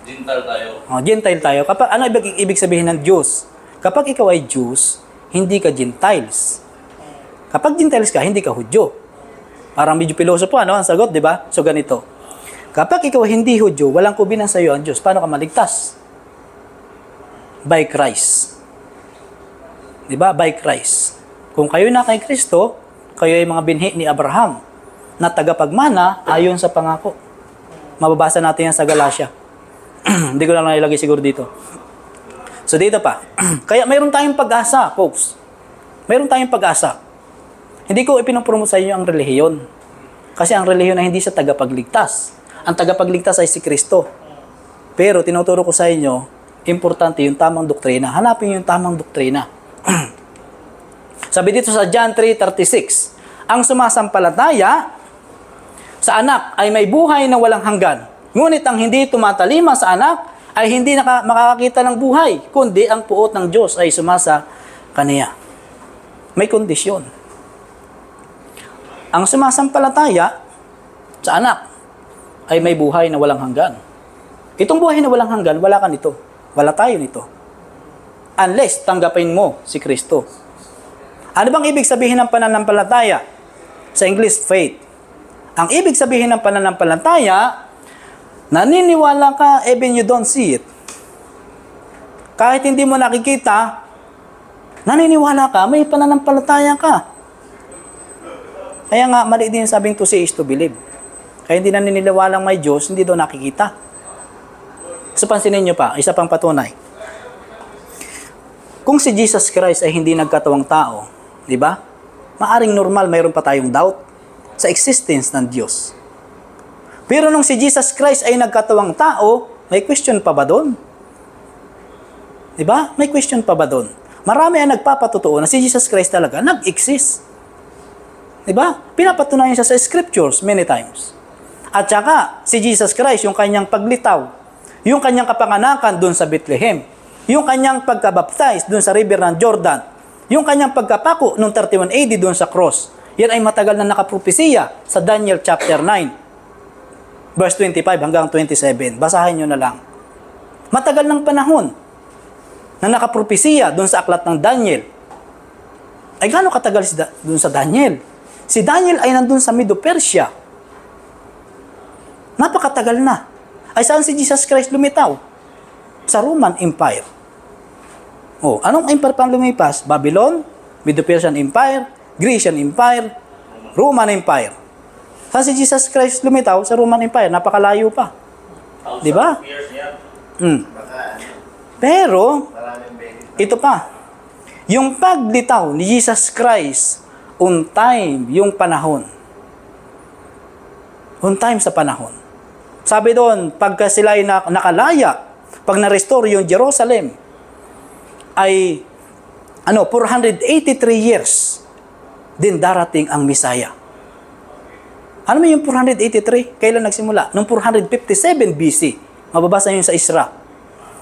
Gentile tayo. Gentile tayo. Kapag, ano ibig sabihin ng Jews? Kapag ikaw ay Jews, hindi ka Gentiles. Kapag Gentiles ka, hindi ka Hudyo. Parang medyo piloso po, ang sagot, di ba? So, ganito. Kapag ikaw hindi Hudyo, walang kubinan sa iyo ang Diyos, paano ka maligtas? By Christ. Di ba? By Christ. Kung kayo na kay Kristo, kayo ay mga binhi ni Abraham na tagapagmana ayon sa pangako. Mababasa natin yan sa Galatia. Hindi ko lang nailagay siguro dito. So dito pa. Kaya mayroon tayong pag-asa, folks. Mayroon tayong pag-asa. Hindi ko ipinopromote sa inyo ang relihiyon. Kasi ang relihiyon ay hindi sa tagapagligtas. Ang tagapagligtas ay si Kristo. Pero tinuturo ko sa inyo, importante yung tamang doktrina. Hanapin yung tamang doktrina. Sabi dito sa John 3:36, ang sumasampalataya sa anak ay may buhay na walang hanggan. Ngunit ang hindi tumatalima sa anak ay hindi makakakita ng buhay, kundi ang puot ng Diyos ay sumasa kaniya. May kondisyon. Ang sumasampalataya sa anak ay may buhay na walang hanggan. Itong buhay na walang hanggan, wala ka nito. Wala tayo nito. Unless tanggapin mo si Kristo. Ano bang ibig sabihin ng pananampalataya? Sa English, faith. Ang ibig sabihin ng pananampalataya, naniniwala ka even you don't see it. Kahit hindi mo nakikita, naniniwala ka, may pananampalataya ka. Kaya nga, mali din sabing to see is to believe. Kaya hindi naniniwalang may Diyos, hindi daw nakikita. So, pansinin nyo pa, isa pang patunay. Kung si Jesus Christ ay hindi nagkatawang tao, di ba? Maaring normal, mayroon pa tayong doubt sa existence ng Diyos. Pero nung si Jesus Christ ay nagkatawang tao, may question pa ba doon? Di ba? May question pa ba doon? Marami ang nagpapatotoo na si Jesus Christ talaga nag-exist. Di ba? Pinapatunayan siya sa scriptures many times. At saka, si Jesus Christ, yung kanyang paglitaw, yung kanyang kapanganakan doon sa Bethlehem, yung kanyang pagkabaptize doon sa river ng Jordan, yung kanyang pagkapako noong 31 AD doon sa cross, yan ay matagal na nakapropesiya sa Daniel chapter 9, verse 25 hanggang 27. Basahin nyo na lang. Matagal ng panahon na nakapropesiya doon sa aklat ng Daniel. Ay gaano katagal doon sa Daniel? Si Daniel ay nandun sa Medo-Persia. Napakatagal na. Ay saan si Jesus Christ lumitaw? Sa Roman Empire. Oh, anong empire pang lumipas? Babylon, Medo-Persian Empire, Grecian Empire, Roman Empire. Saan si Jesus Christ lumitaw? Sa Roman Empire. Napakalayo pa. Di ba? Pero, ito pa. Yung paglitaw ni Jesus Christ, on time yung panahon. On time sa panahon. Sabi doon, pagka sila ay nakalaya, pag na-restore yung Jerusalem, ay 483 years din darating ang Messiah. Ano mo yung 483? Kailan nagsimula? Noong 457 BC. Mababasa yun sa Isra.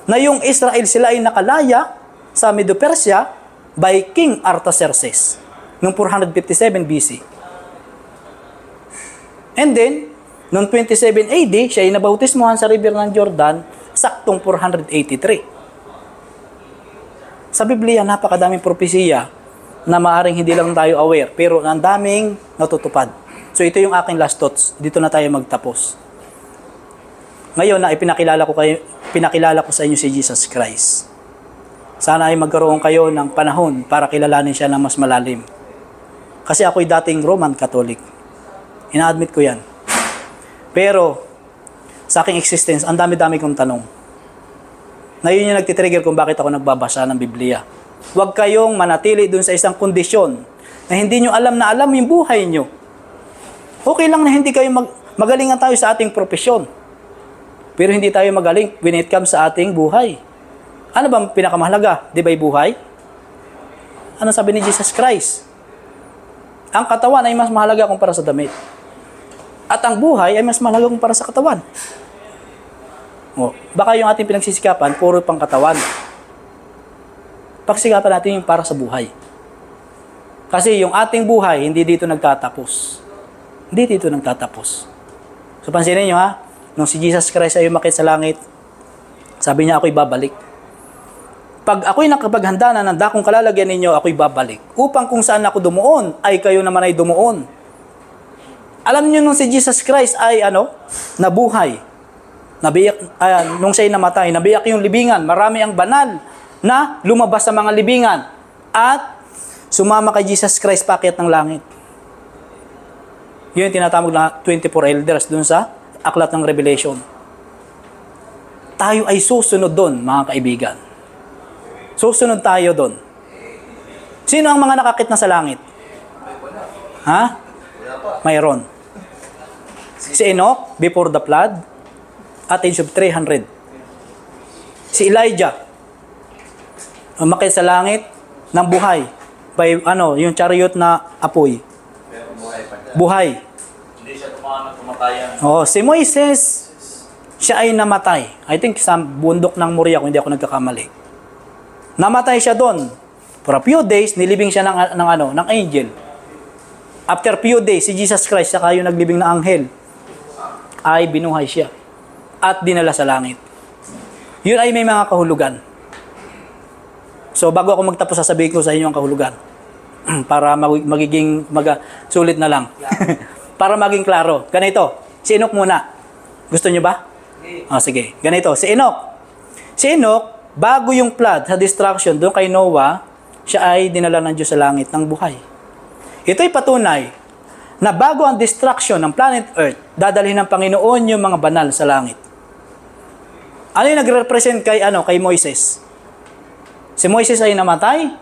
Na yung Israel sila ay nakalaya sa Medo-Persia by King Artaxerxes noong 457 BC. And then, noong 27 AD, siya ay nabautismuhan sa river ng Jordan, saktong 483. Sa Biblia, napakadaming propesiya na maaring hindi lang tayo aware, pero ang daming natutupad. So ito yung aking last thoughts. Dito na tayo magtapos. Ngayon na pinakilala ko sa inyo si Jesus Christ. Sana ay magkaroon kayo ng panahon para kilalanin siya ng mas malalim. Kasi ako'y dating Roman Catholic. Ina-admit ko yan. Pero, sa aking existence, ang dami-dami kong tanong. Ngayon yung nagtitrigger kung bakit ako nagbabasa ng Biblia. Huwag kayong manatili dun sa isang kondisyon na hindi nyo alam na alam yung buhay nyo. Okay lang na hindi kayo magalingan tayo sa ating propesyon. Pero hindi tayo magaling when it comes sa ating buhay. Ano bang pinakamahalaga? Di ba'y buhay? Ano sabi ni Jesus Christ? Ang katawan ay mas mahalaga kumpara sa damit. At ang buhay ay mas mahalaga kumpara sa katawan. Baka yung ating pinagsisikapan, puro pang katawan. Pagsikapan natin yung para sa buhay. Kasi yung ating buhay, hindi dito nagtatapos. Hindi dito nagtatapos. So pansinin nyo ha, nung si Jesus Christ ay umakyat sa langit, sabi niya, ako'y babalik. Pag ako'y nakapaghanda na ng dakong kalalagyan ninyo, ako'y babalik. Upang kung saan ako dumuon, ay kayo naman ay dumuon. Alam niyo nung si Jesus Christ ay nabuhay. Nabiyak, nung siya'y namatay, nabiyak yung libingan. Marami ang banal na lumabas sa mga libingan. At sumama kay Jesus Christ pakyat ng langit. Yun yung tinatawag na 24 elders dun sa aklat ng Revelation. Tayo ay susunod doon, mga kaibigan. Susunod tayo doon. Sino ang mga nakakit na sa langit? Ha? Mayroon. Si Enoch, before the flood, at age of 300. Si Elijah, umakyat sa langit ng buhay. By, yung chariot na apoy. Buhay. Hindi siya tumatayan. Si Moises, siya ay namatay. I think sa bundok ng Moria, kung hindi ako nagkakamali. Namatay siya doon. For a few days, nilibing siya ng angel. After few days, si Jesus Christ, saka yung naglibing na anghel, ay binuhay siya. At dinala sa langit. Yun ay may mga kahulugan. So, bago ako magtapos, sasabihin ko sa inyo ang kahulugan. para sulit na lang. Para maging klaro. Ganito, si Enoch muna. Gusto nyo ba? Oh, sige. Ganito, si Enoch. Si Enoch, bago yung flood sa destruction doon kay Noah, siya ay dinala ng Diyos sa langit ng buhay. Ito'y patunay na bago ang destruction ng planet Earth, dadalhin ng Panginoon yung mga banal sa langit. Ano yung nagre-represent kay Moises? Si Moises ay namatay,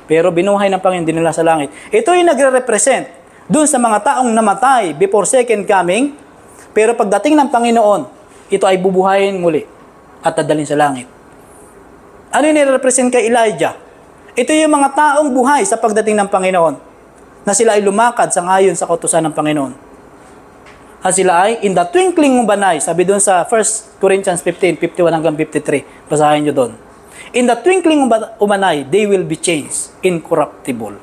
pero binuhay ng Panginoon, dinala sa langit. Ito yung nagre-represent dun sa mga taong namatay before second coming, pero pagdating ng Panginoon, ito ay bubuhayin muli at dadalhin sa langit. Ano yung nire-represent kay Elijah? Ito yung mga taong buhay sa pagdating ng Panginoon, na sila ay lumakad sa ngayon sa kautusan ng Panginoon. At sila ay in the twinkling of an eye, sabi doon sa 1 Corinthians 15, 51 hanggang 53, basahin nyo doon. In the twinkling of an eye, they will be changed, incorruptible.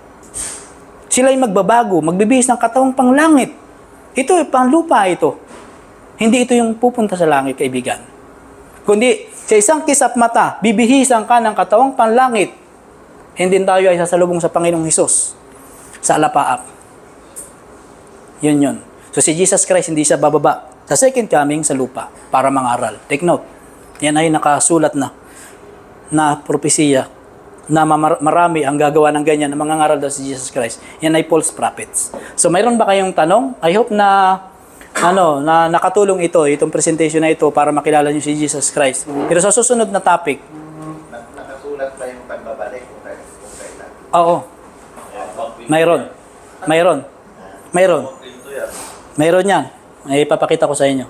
Sila ay magbabago, magbibihis ng katawang panglangit. Ito ay panglupa ito. Hindi ito yung pupunta sa langit, kaibigan. Kundi, sa isang kisap mata, bibihisan ka ng katawang panlangit. Hindi tayo ay sasalubong sa Panginoong Hesus sa alapaap. Yun. So si Jesus Christ hindi siya bababa sa second coming sa lupa para mangaral. Take note. Yan ay nakasulat na propesiya na marami ang gagawa ng ganyan na mangangaral daw si Jesus Christ. Yan ay false prophets. So mayroon ba kayong tanong? I hope na nakatulong itong presentation na ito para makilala niyo si Jesus Christ. Pero sa susunod na topic, Nakasulat ba yung pagbabalik kung kailan? oo. Mayroon yan. Ay ipapakita ko sa inyo.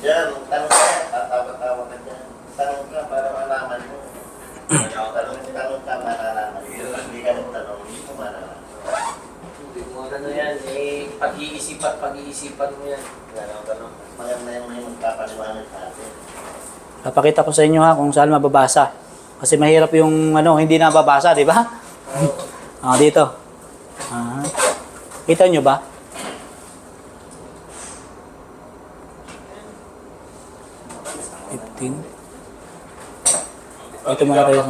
Yan, tanong ka, tatawa-tawa ka dyan. Tanong ka para malaman mo. Tanong ka, malalaman mo. Hindi ka nagtanong, hindi mo malalaman. Ano yan, pag-iisipan mo yan. Maganda yung may magpapaliwanag sa atin. Papakita ko sa inyo kung saan mababasa. Kasi mahirap yung hindi nababasa, di ba? Dito. Kita nyo ba? Ito mga tayo.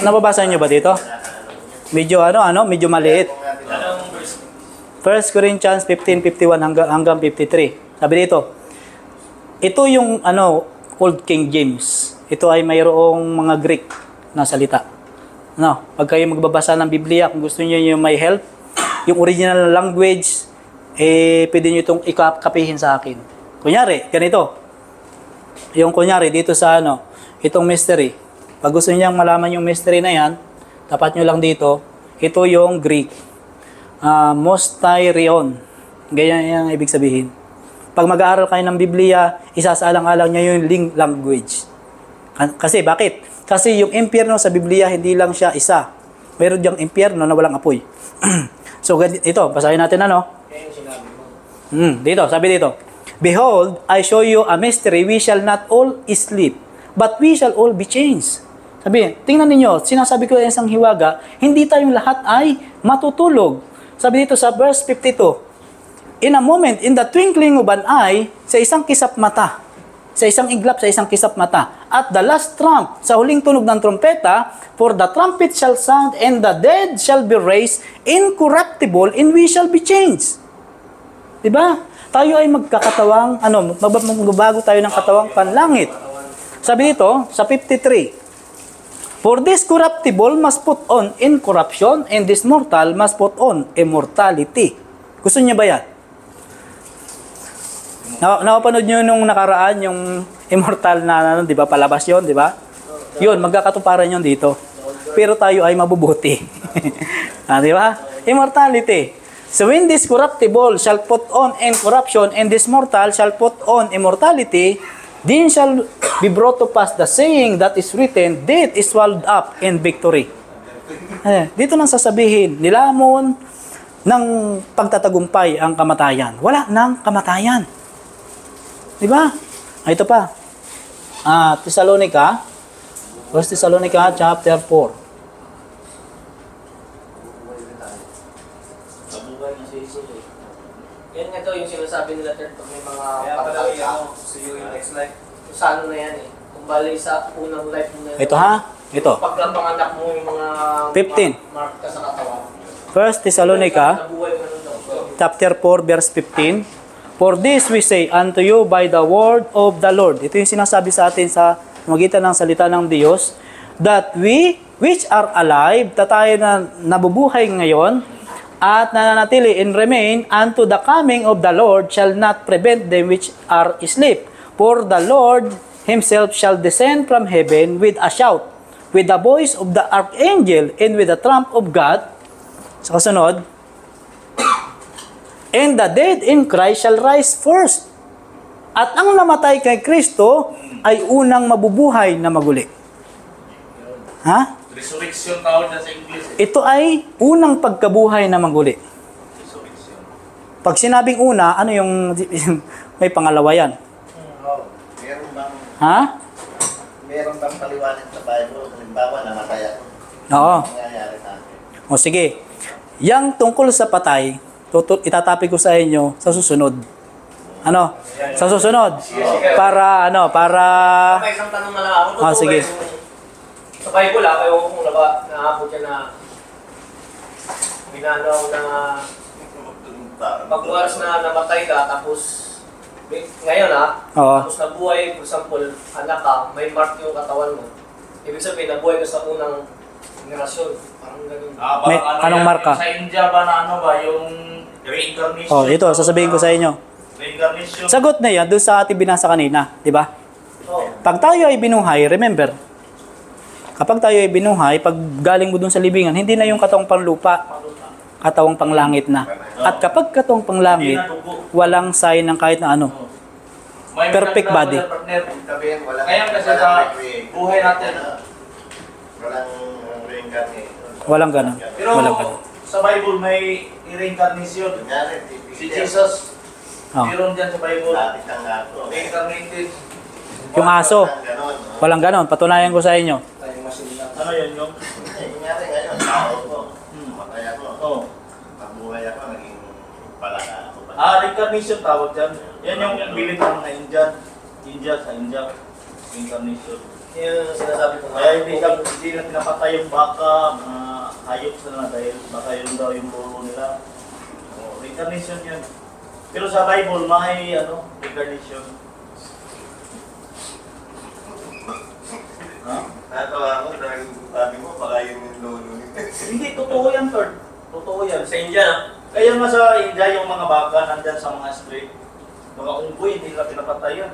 Nababasa nyo ba dito? Medyo medyo maliit. 1 Corinthians 15:51 hanggang 53. Sabi dito, ito yung Old King James. Ito ay mayroong mga Greek na salita. Pag kayo magbabasa ng Biblia, kung gusto niyo yung may help, yung original language, pwede niyo itong ikapihin sa akin. Kunyari, ganito. Yung kunyari, dito sa itong mystery. Pag gusto niyo malaman yung mystery na yan, tapat nyo lang dito, ito yung Greek. Mostairion. Ganyan yung ibig sabihin. Pag mag-aaral kayo ng Biblia, isasaalang-alang niya yung language. Kasi, bakit? Kasi yung impyerno sa Biblia, hindi lang siya isa. Meron diyang impyerno na walang apoy. So, ito, basahin natin Dito, sabi dito, Behold, I show you a mystery, we shall not all sleep, but we shall all be changed. Sabi, tingnan ninyo, sinasabi ko isang hiwaga, hindi tayong lahat ay matutulog. Sabi dito sa verse 52, In a moment, in the twinkling of an eye, sa isang kisap mata, sa isang iglap, sa isang kisap mata, at the last trump, sa huling tunog ng trompeta, for the trumpet shall sound, and the dead shall be raised incorruptible, and we shall be changed. Diba? Tayo ay magkakatawang, magbabago tayo ng katawang panlangit. Sabi dito, sa 53, For this corruptible must put on incorruption, and this mortal must put on immortality. Gusto niya ba yan? Nakapanood nyo nung nakaraan yung immortal na, di ba, palabas yun, di ba? Yun, magkakatuparan yun dito. Pero tayo ay mabubuti. Di ba? Immortality. So when this corruptible shall put on incorruption, and this mortal shall put on immortality, then shall be brought to pass the saying that is written, Death is swallowed up in victory. Dito nang sasabihin, nilamon ng pagtatagumpay ang kamatayan. Wala nang kamatayan. Di ba? Ito pa. Thessalonica. 1 Thessalonica chapter 4. next life. Kung sa ano na yan eh. Kung bali sa unang life mo na yan. Ito ha? Ito. Pag lang panganak mo yung mga 15. mark ka sa katawan. 1 Thessalonica Nabuhay mo nun daw. chapter 4 verse 15. For this we say unto you by the word of the Lord. Ito yung sinasabi sa atin sa magitan ng salita ng Diyos, that we which are alive, tayo na nabubuhay ngayon, at nananatili and remain unto the coming of the Lord shall not prevent them which are asleep. For the Lord himself shall descend from heaven with a shout, with the voice of the archangel, and with the trump of God. Sa kasunod, and the dead in Christ shall rise first. At ang namatay kay Kristo ay unang mabubuhay na maguli. Ha? Resurrection tawag na sa English. Ito ay unang pagkabuhay na maguli. Resurrection. Pag sinabing una, ano yung may pangalawa yan? Meron bang, Ha? meron bang paliwanag sa Bible? Halimbawa, namatay ako. Oo. Ano nangyayari sa akin? O sige. Yang tungkol sa patay, itatapi ko sa inyo sa susunod. Ano? Sa susunod. Para May isang tanong na lang ako. Totoo sige. ba yung- Sa Bible kayo kung naabot yan na binanaw na pag oras na namatay ka, tapos ngayon Oo. tapos nabuhay, for example, anak ka, may mark yung katawan mo. Ibig sabihin, nabuhay ka sa unang generasyon. Parang ganun. May- anong yan, marka? Sa India ba na ano ba, yung reincarnation? Oh, ito sasabihin ko sa inyo. Reincarnation. Sagot na yan doon sa ating binasa kanina, di ba? Oh. Pag tayo ay binuhay, remember, kapag tayo ay binuhay, pag galing mo dun sa libingan, hindi na yung katawang panglupa, katawang panglangit na. At kapag katawang panglangit, walang sign ng kahit na ano. May perfect maganda, body. partner. Sabihin, walang, Ngayon kasi walang sa recreate. buhay natin. Walang reincarnation. Walang ganun. Pero Walang ganun. sa Bible may reincarnation. Kunyari, Si Jesus, Oh. meron dyan sa Bible. Lapit ang aso. Reincarnated. Yung aso, Ganon, no? walang ganun. Patunayan ko sa inyo. Ano yun yung? Kunyari ngayon, tao ko. Matay ako. Oh. Pagbuhay ako, naging palaka ako. Reincarnation tawag dyan. Yan yung bilit ng mga Indian. Sa India. Reincarnation. Yung sinasabi ko Kaya hindi na pinapatay yung baka, mga hayop na dahil baka yun daw yung lolo nila. Reincarnation yan. Pero sa Bible, may reincarnation. Ha? Natawa ako dahil sabi mo, baka yun yung lolo nila. Hindi, totoo yan, Third. Totoo yan. sa India na. Kaya nga sa India, yung mga baka nandyan sa mga street, mga unggoy, hindi nila pinapatay yan.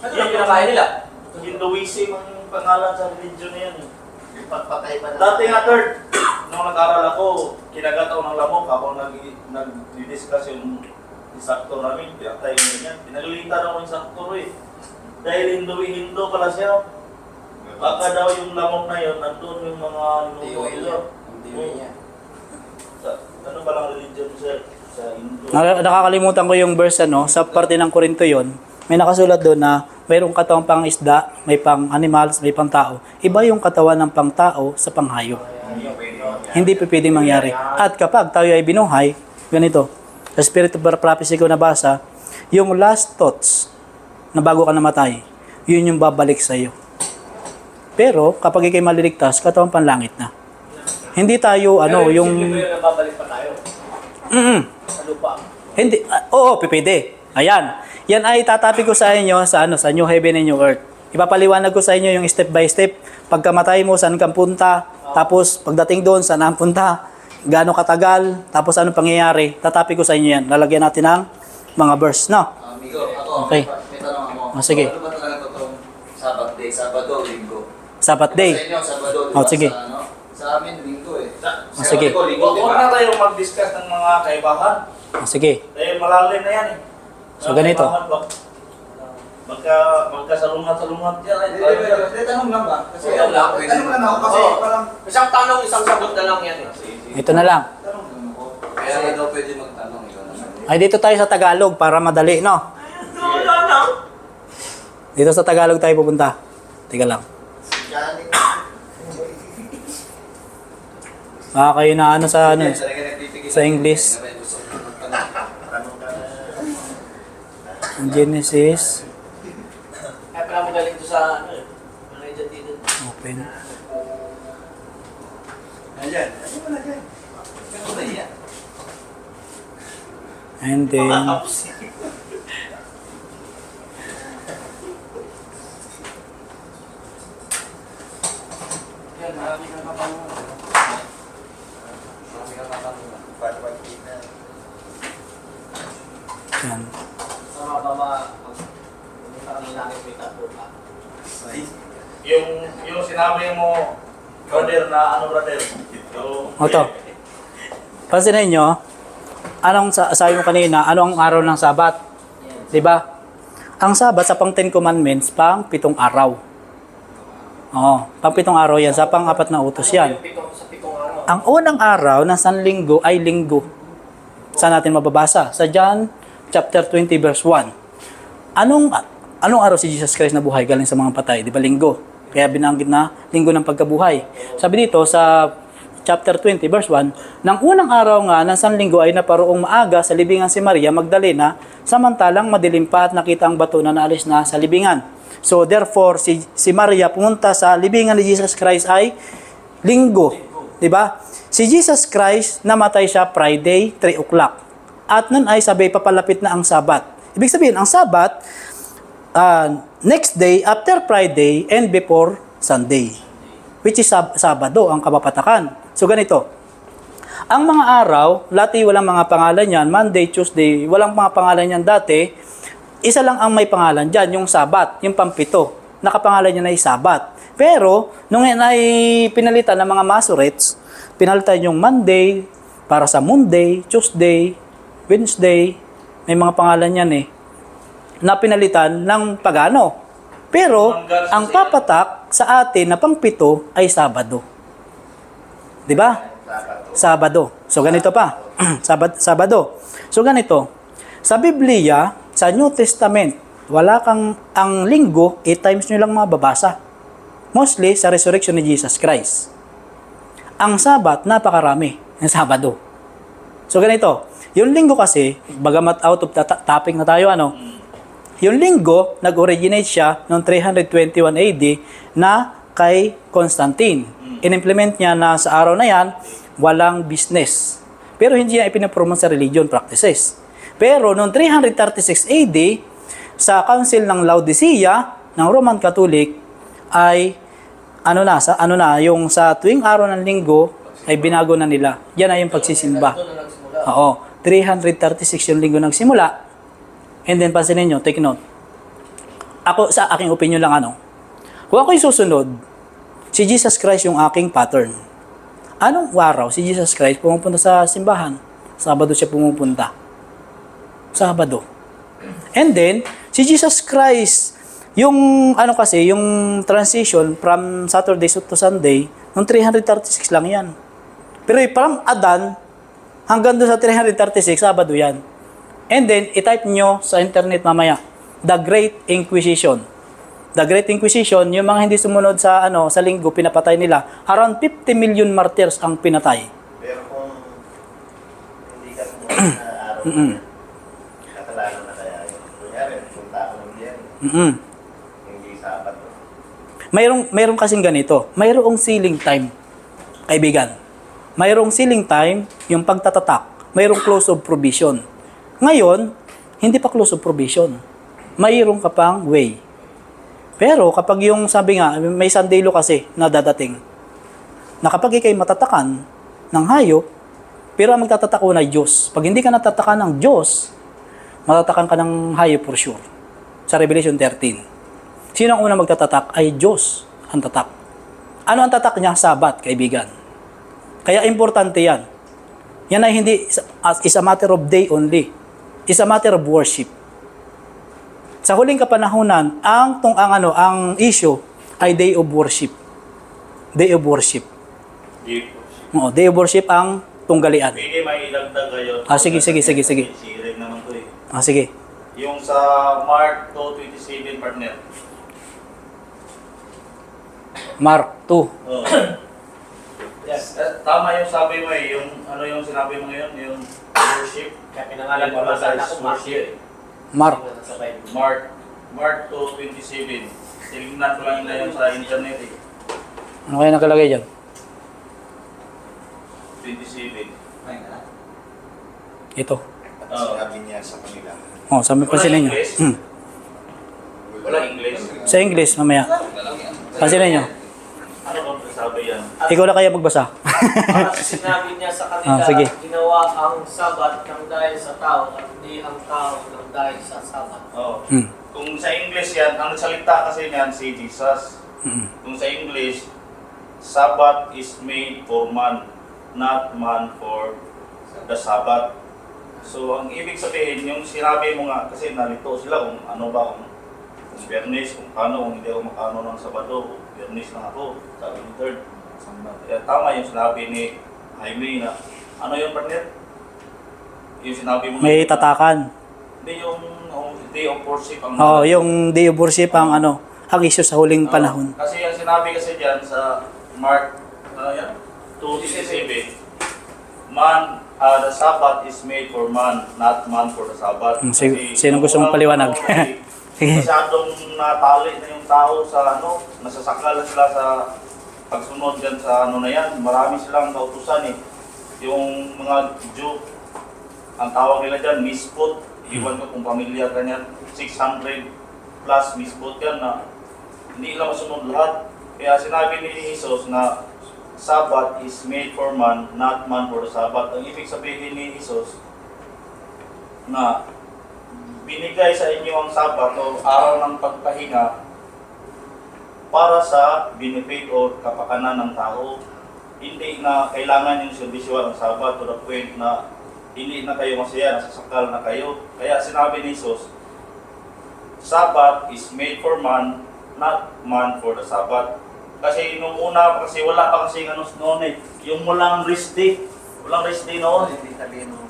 Ano yung pinakain nila? Hinduism ang pangalan sa religion na yan. Yung pagpatay pa na. Dati nga, Third, nung nag-aral ako, kinagat ako ng lamok habang nag-discuss yung instructor namin, pinatay mo yan. Pinagalitan ako yung instructor eh. Dahil Hindu pala siya. Baka daw yung lamok na yun, nandun yung mga ninuno. Ano ba lang religion sa Hindu? Nakakalimutan ko yung verse sa parte ng Korinto yon. May nakasulat doon na mayroong katawang pang isda, may pang animals, may pang tao. Iba yung katawan ng pang tao sa pang hayop. Hindi pa pwedeng mangyari. At kapag tayo ay binuhay, ganito, sa Spirit of Prophecy ko nabasa, yung last thoughts na bago ka namatay, yun yung babalik sa iyo. Pero kapag ikay maliligtas, katawang panlangit na. Hindi tayo yung Yung nababalik pa tayo sa lupa. hindi oo, pipide. Ayan. Yan ay tatapi ko sa inyo sa New Heaven and New Earth. Ipapaliwanag ko sa inyo yung step by step. Pagkamatay mo, saan kang punta? Tapos pagdating doon, saan ang punta? Gaano katagal? Tapos anong pangyayari? Tatapi ko sa inyo yan. Lalagyan natin ng mga verse, no? Amigo, ako, Okay. may tanong ako. Sige. Ano ba talaga totoong Sabado, Linggo? Sabat Sa day. inyo, Sabado, di Oh, ba? sige. Sa amin, Linggo eh. Sige. Linggo, di Huwag ba? na tayong mag-discuss ng mga kaibahan. Sige. Dahil malalim na yan eh. So, ganito. Magkasalungat-salungat yan. Hindi, tanong lang ba? Kasi Oo, lang. tanong lang ako kasi Oo. parang Isang tanong, isang sagot na lang yan eh. Ito na lang. tanong lang ako. Kaya nga daw pwede magtanong ikaw naman. Ay dito tayo sa Tagalog para madali, no? Dito sa Tagalog tayo pupunta. Teka lang. Johnny. Kayo na sa Yan, talaga nagtitigil. sa English. Kaya may gusto ko magtanong. Tanong ka na. Genesis sa, ano, mga dyan dito. Open. Ayan. Ano mo na dyan? Ano na yan? And then, Yan, marami kang katanungan. Marami kang katanungan. Paano magkita? yan. Sama ba pumunta ka ng langit may tapo ka? Yung sinabi mo, brother, na ano brother? Yung, O to. Pansinin nyo, sabi mo kanina, ano ang araw ng Sabat? Diba? Ang Sabat sa pang 10 Commandments, pang 7 araw. Oo, pang 7 araw yan, sa pang 4 na utos yan. Sa pitong araw. Ang unang araw ng Sanlinggo ay linggo. Saan natin mababasa? Sa John chapter 20 verse 1. Anong araw si Jesus Christ na buhay galing sa mga patay? Di ba linggo? Kaya binanggit na linggo ng pagkabuhay. Sabi dito sa chapter 20 verse 1, nang unang araw nga ng Sanlinggo ay naparoong maaga sa libingan si Maria Magdalena, samantalang madilim pa at nakita ang bato na naalis na sa libingan. So therefore, si Maria pumunta sa libingan ni Jesus Christ ay linggo. Diba? Si Jesus Christ, namatay siya Friday, 3 o'clock. At nun ay sabi, papalapit na ang Sabat. Ibig sabihin, ang Sabat, next day, after Friday, and before Sunday. Which is Sabado, ang kapapatakan. So ganito, ang mga araw, lati walang mga pangalan yan, Monday, Tuesday, walang mga pangalan yan dati, isa lang ang may pangalan dyan, yung Sabat, yung pampito. Nakapangalan niya na yung Sabat. Pero, nung ay pinalitan ng mga Masoretes, pinalitan yung Monday, para sa Monday, Tuesday, Wednesday, may mga pangalan yan na pinalitan ng pagano. Pero, ang papatak sa atin na pangpito ay Sabado. Di ba? Sabado. So, ganito pa. Sabado. So, ganito. Sa Biblia, sa New Testament, ang linggo, 8 times nyo lang mababasa. Mostly sa resurrection ni Jesus Christ. Ang Sabat, napakarami. Ang Sabado. So, ganito. Yung linggo kasi, bagamat out of topic na tayo, yung linggo, nag-originate siya noong 321 AD na kay Constantine. In-implement niya na sa araw na yan, walang business. Pero hindi niya ipinapromote sa religion practices. Pero noong 336 AD, sa Council ng Laodicea ng Roman Catholic ay yung sa tuwing araw ng linggo ay binago na nila. Yan ay yung pagsisimba. Doon na nagsimula. Oo. 336 yung linggo nagsimula. And then, pansinin nyo, take note. Ako, sa aking opinion lang, kung ako'y susunod, si Jesus Christ yung aking pattern. Anong araw si Jesus Christ pumupunta sa simbahan? Sabado siya pumupunta. Sabado. And then, si Jesus Christ, yung yung transition from Saturday to Sunday, noong 336 lang yan. Pero from Adan, hanggang doon sa 336, Sabado yan. And then, i-type nyo sa internet mamaya, The Great Inquisition. The Great Inquisition, yung mga hindi sumunod sa linggo, pinapatay nila. Around 50 million martyrs ang pinatay. Pero kung hindi ka sumunod na araw, katalano na kaya yun. Kunyari, punta ako ng diyan. Hindi Sabat. Mayroong kasing ganito. Mayroong ceiling time, kaibigan. Mayroong ceiling time, yung pagtatatak. Mayroong close of provision. Ngayon, hindi pa close of provision. Mayroong ka pang way. Pero kapag yung sabi nga, may Sunday law kasi na dadating, na kapag ikay matatakan ng hayop, pero ang magtatata ko na Diyos. Pag hindi ka natataka ng Diyos, matatakan ka ng hayop for sure. Sa Revelation 13. Sino ang unang magtatatak? Ay Diyos ang tatak. Ano ang tatak niya? Sabat, kaibigan. Kaya importante yan. Yan ay hindi is a matter of day only. It's a matter of worship. Sa huling kapanahunan, ang issue ay day of worship. Day of worship. Oo, day of worship ang tunggalian. Pwede may ilagdag kayo. Sige. Sirig naman to Sige. Yung sa Mark 2:27 partner. Mark 2. Oh. Yes. Tama yung sabi mo yung yung sinabi mo ngayon, yung worship. Kaya pinangalan ko sa anak ko, Matthew. Mark. Sa Bible. Mark Mark 2:27. Tinignan ko lang yun sa internet eh. Ano kaya nakalagay dyan? 27. Ito. Sinabi niya sa kanila. Oh, sabi pa sila nyo. English? Wala English. Sa English, mamaya. Pansinin nyo. Ano bang sabi yan? Ikaw na kaya magbasa. Para sinabi niya sa kanila, sige. ginawa ang Sabat ng dahil sa tao at hindi ang tao ng dahil sa Sabat. Oh. Hmm. Kung sa English yan, ang nagsalita kasi niyan si Jesus. Hmm. Kung sa English, Sabbath is made for man, not man for the Sabbath. So, ang ibig sabihin, yung sinabi mo nga, kasi nalito sila kung ano ba, kung Biyernes, kung ano, kung hindi ako makano ng Sabado, Biyernes lang ako, sabi ni third. Kaya tama yung sinabi ni Jaime na, ano yung partner? Yung sinabi mo. May tatakan. Hindi yung day of worship ang... Oo, yung day of worship ang ano, ang issue sa huling panahon. Kasi yung sinabi kasi dyan sa Mark 2:27, man, the Sabbath is made for man, not man for the Sabbath. Sino gusto mong paliwanag? Sige. Masyadong natali na yung tao sa ano, nasasakal na sila sa pagsunod dyan sa ano na yan. Marami silang kautusan eh. Yung mga Jew, ang tawag nila dyan, misput. Iwan ko kung pamilyar ka niyan, 600 plus misput yan na hindi lang masunod lahat. Kaya sinabi ni Jesus na Sabbath is made for man, not man for the Sabbath. Ang ibig sabihin ni Jesus na binigay sa inyo ang Sabbath o araw ng pagpahinga para sa benefit o kapakanan ng tao. Hindi na kailangan yung servisyo ng Sabbath to the point na hindi na kayo masaya, nasasakal na kayo. Kaya sinabi ni Jesus, Sabbath is made for man, not man for the Sabbath. Kasi nung una, kasi wala pa kasi ano noon eh, yung walang rest day noon.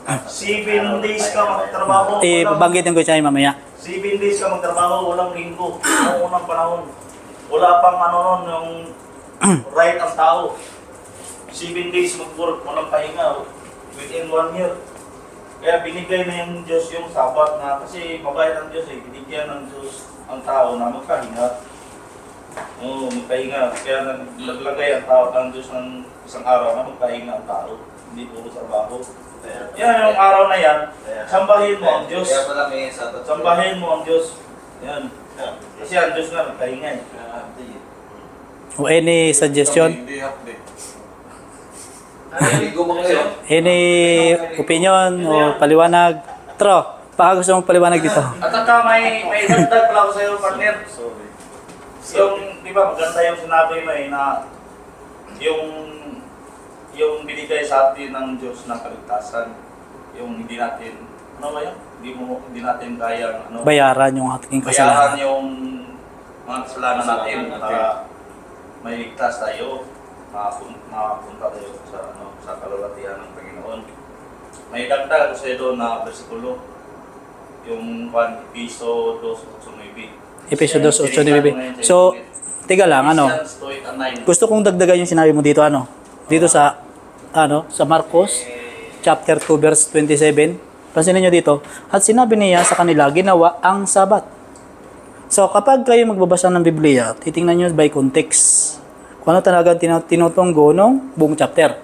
7 days ka magtrabaho. Babanggitin ko siya mamaya. 7 days ka magtrabaho, walang linggo. Noong unang panahon. Wala pang ano nun, yung right ang tao. 7 days mag-work, walang pahinga. Within 1 year. Kaya binigay na yung Diyos yung Sabat na kasi mabait ang Diyos eh. Binigyan ng Diyos ang tao na magpahinga. Oo, magpahinga. Kaya naglagay ang tao ng Diyos ng isang araw na magpahinga ang tao. Hindi puro trabaho. Yan yung araw na yan, sambahin mo ang Diyos. Sambahin mo ang Diyos. Yan. Kasi ang Diyos nga magpahinga eh. O any suggestion? Any opinion o paliwanag? Tro, baka gusto mong paliwanag dito. At saka may dagdag pala ako sa iyo, partner. Yung, di ba, maganda yung sinabi mo eh, na yung binigay sa atin ng Diyos na kaligtasan, yung hindi natin, ano ba yun? Hindi natin kaya, ano? Bayaran yung ating Bayaran kasalanan. yung mga kasalanan natin para may ligtas tayo, makapunta tayo sa kalulatihan ng Panginoon. May dagdag ko sa iyo doon na versikulo, yung Episo 2:8. Episo 2:8. So, tiga lang, ano? Gusto kong dagdagan yung sinabi mo dito, ano? Dito sa, sa Marcos, chapter 2, verse 27. Pansinin nyo dito. At sinabi niya sa kanila, ginawa ang Sabat. So, kapag kayo magbabasa ng Biblia, titingnan nyo by context. Kung ano talagang tinutunggo ng buong chapter.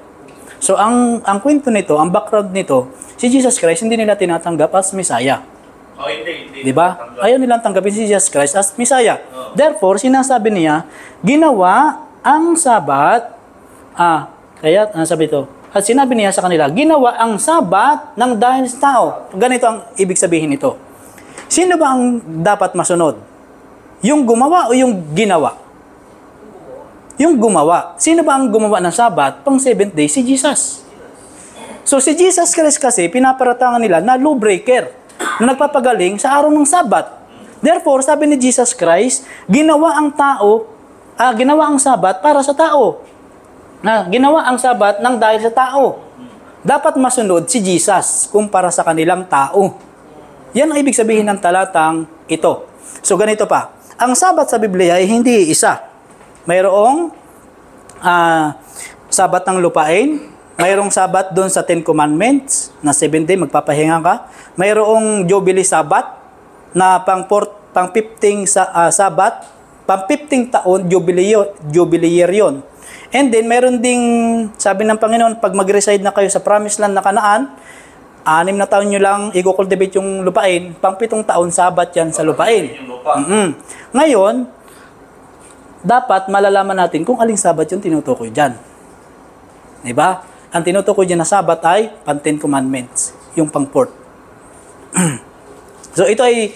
So, ang kwento nito, ang background nito, si Jesus Christ, hindi nila tinatanggap as Messiah. Oh, hindi. Diba? Ayaw nilang tanggapin si Jesus Christ as Messiah. Therefore, sinasabi niya, ginawa ang Sabat, kaya, sabi ito, at sinabi niya sa kanila, ginawa ang Sabat ng dahil sa tao. Ganito ang ibig sabihin nito. Sino ba ang dapat masunod? Yung gumawa o yung ginawa? Yung gumawa. Sino ba ang gumawa ng Sabat pang 7th day? Si Jesus. So, si Jesus Christ kasi, pinaparatangan nila na lawbreaker na nagpapagaling sa araw ng Sabat. Therefore, sabi ni Jesus Christ, ginawa ang Sabat para sa tao. Ginawa ang Sabat ng dahil sa tao. Dapat masunod si Jesus kumpara sa kanilang tao. Yan ang ibig sabihin ng talatang ito. So, ganito pa. Ang Sabat sa Biblia ay hindi isa. Mayroong Sabat ng lupain, mayroong Sabat doon sa 10 Commandments, na 7 day, magpapahinga ka. Mayroong Jubilee Sabat, na pang pang 15 Sabat, pang 15 taon, jubilee year yun. And then, meron ding, sabi ng Panginoon, pag mag-reside na kayo sa promised land na Kanaan, 6 na taon nyo lang i-cultivate yung lupain, pang 7 taon Sabat yan sa lupain. Yung lupa. Ngayon, dapat malalaman natin kung aling Sabat yung tinutukoy dyan. Diba? Ang tinutukoy dyan na Sabat ay pang 10 Commandments, yung pang 4. So ito ay,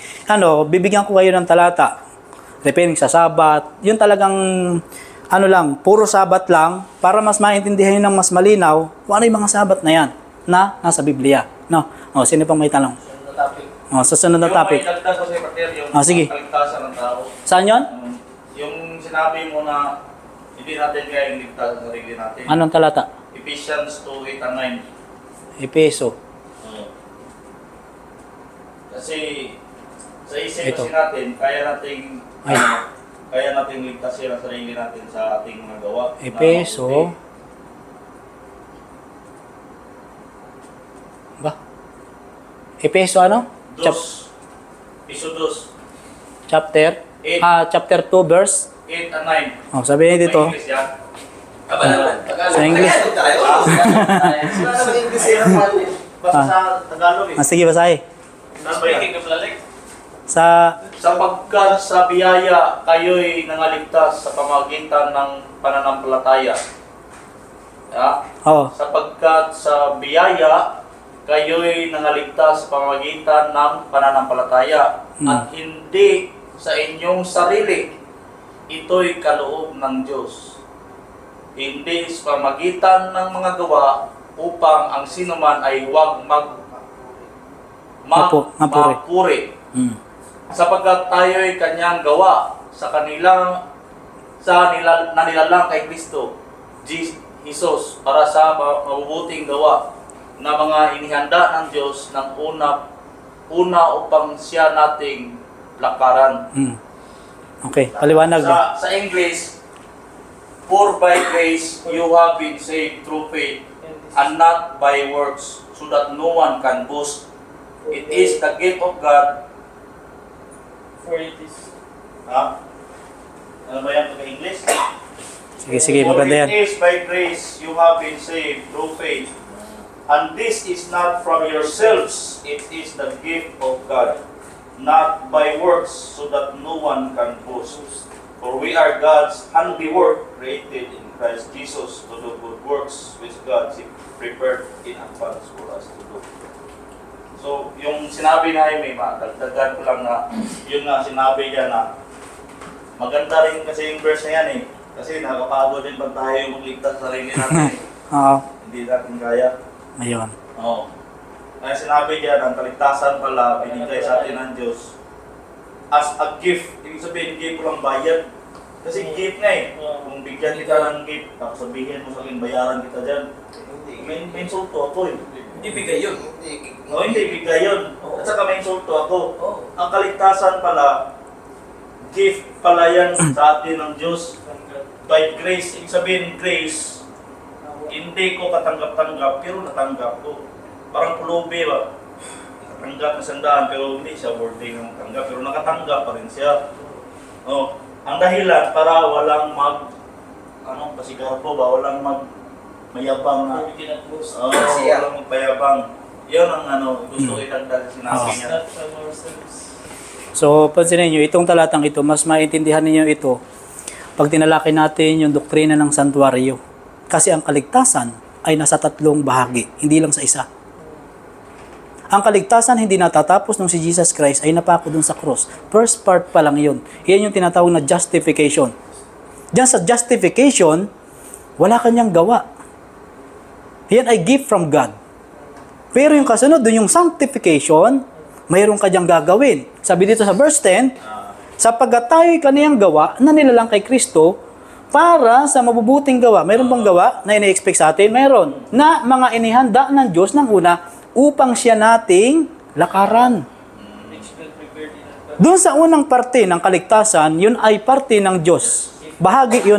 bibigyan ko kayo ng talata. Depending sa Sabat, yun talagang, puro Sabat lang, para mas maintindihan nyo ng mas malinaw, kung ano yung mga Sabat na yan, na nasa Biblia. No? O, sino pang may tanong? Sunod na topic. O, sa sunod na topic. Yung may dagdag ko sa partner, yung Sige. kaligtasan ng tao. Saan yun? Yung sinabi mo na hindi natin kaya ligtas sa sarili natin. Anong talata? Ephesians 2:8-9. Epeso. Kasi sa isip Ito. kasi natin, Ay. kaya nating ligtasin ang sarili natin sa ating mga gawa. na Epeso. mabuti. Ba? Epeso ano? Dos. Piso 2. Chapter? Eight. Chapter 2 verse? 8-9. Oh, sabi niya dito. May English yan. Aba naman. Sa English. Wala naman English yan. Basta sa Tagalog eh. Sige, basahin. Speaking of lalig, Sa Sapagkat sa biyaya kayo'y nangaligtas sa pamagitan ng pananampalataya. Sapagkat sa biyaya kayo'y nangaligtas sa pamagitan ng pananampalataya at hindi sa inyong sarili. Ito'y kaloob ng Diyos. Hindi sa pamagitan ng mga gawa upang ang sinuman ay huwag mapuri. Sapagkat tayo'y kanyang gawa na nilalang kay Kristo, Jesus, para sa mabubuting gawa na mga inihanda ng Diyos ng una upang siya nating lakaran. Okay, paliwanag mo. Sa English, for by grace you have been saved through faith, and not by works, so that no one can boast. It is the gift of God. for it is. Ano ba yan pag English? Sige, maganda yan. For it is by grace you have been saved through faith, and this is not from yourselves, it is the gift of God, not by works, so that no one can boast. For we are God's handiwork, created in Christ Jesus to do good works, which God prepared in advance for us to do. So, yung sinabi na Jaime, dagdagan ko lang na, yun nga sinabi niya na, maganda rin kasi yung verse na yan eh. Kasi nakakapagod din pag tayo magligtas sa sarili natin eh. Oo. Hindi natin kaya. Ayun. Oo. Kaya sinabi niya, ang kaligtasan pala, binigay sa atin ng Diyos as a gift. Ibig sabihin, gift ko lang bayad. Kasi gift nga eh. Kung bigyan kita ng gift, tapos sabihin mo sa akin, bayaran kita dyan. May insulto ako eh. Hindi bigay yun. Hindi bigay yun. At saka may insulto ako. Ang kaligtasan pala, gift pala yan sa atin ng Diyos. By grace, ibig sabihin grace, hindi ko katanggap-tanggap, pero natanggap ko. Parang pulubi ba? Natanggap na sandaan, pero hindi siya worthy ng tanggap, pero nakatanggap pa rin siya. Ang dahilan para walang pasigarbo ba? Walang mayabang na. Walang magpayabang. Yun ang gusto itagdag sinabi niya. So, pansinin nyo, itong talatang ito, mas maintindihan ninyo ito pag tinalaki natin yung doktrina ng santuario. Kasi ang kaligtasan ay nasa 3 bahagi, hindi lang sa isa. Ang kaligtasan hindi natatapos nung si Jesus Christ ay napako dun sa cross. First part pa lang yun. Yan yung tinatawag na justification. Diyan sa justification, wala kanyang gawa. Yan ay gift from God. Pero yung kasunod, dun yung sanctification, mayroon ka diyang gagawin. Sabi dito sa verse 10, sapagkat tayo'y kaniyang gawa na nilalang kay Kristo para sa mabubuting gawa. Mayroon bang gawa na ini-expect sa atin? Mayroon. Na mga inihanda ng Diyos ng una upang siya nating lakaran. Doon sa unang parte ng kaligtasan, yun ay parte ng Diyos. Bahagi yun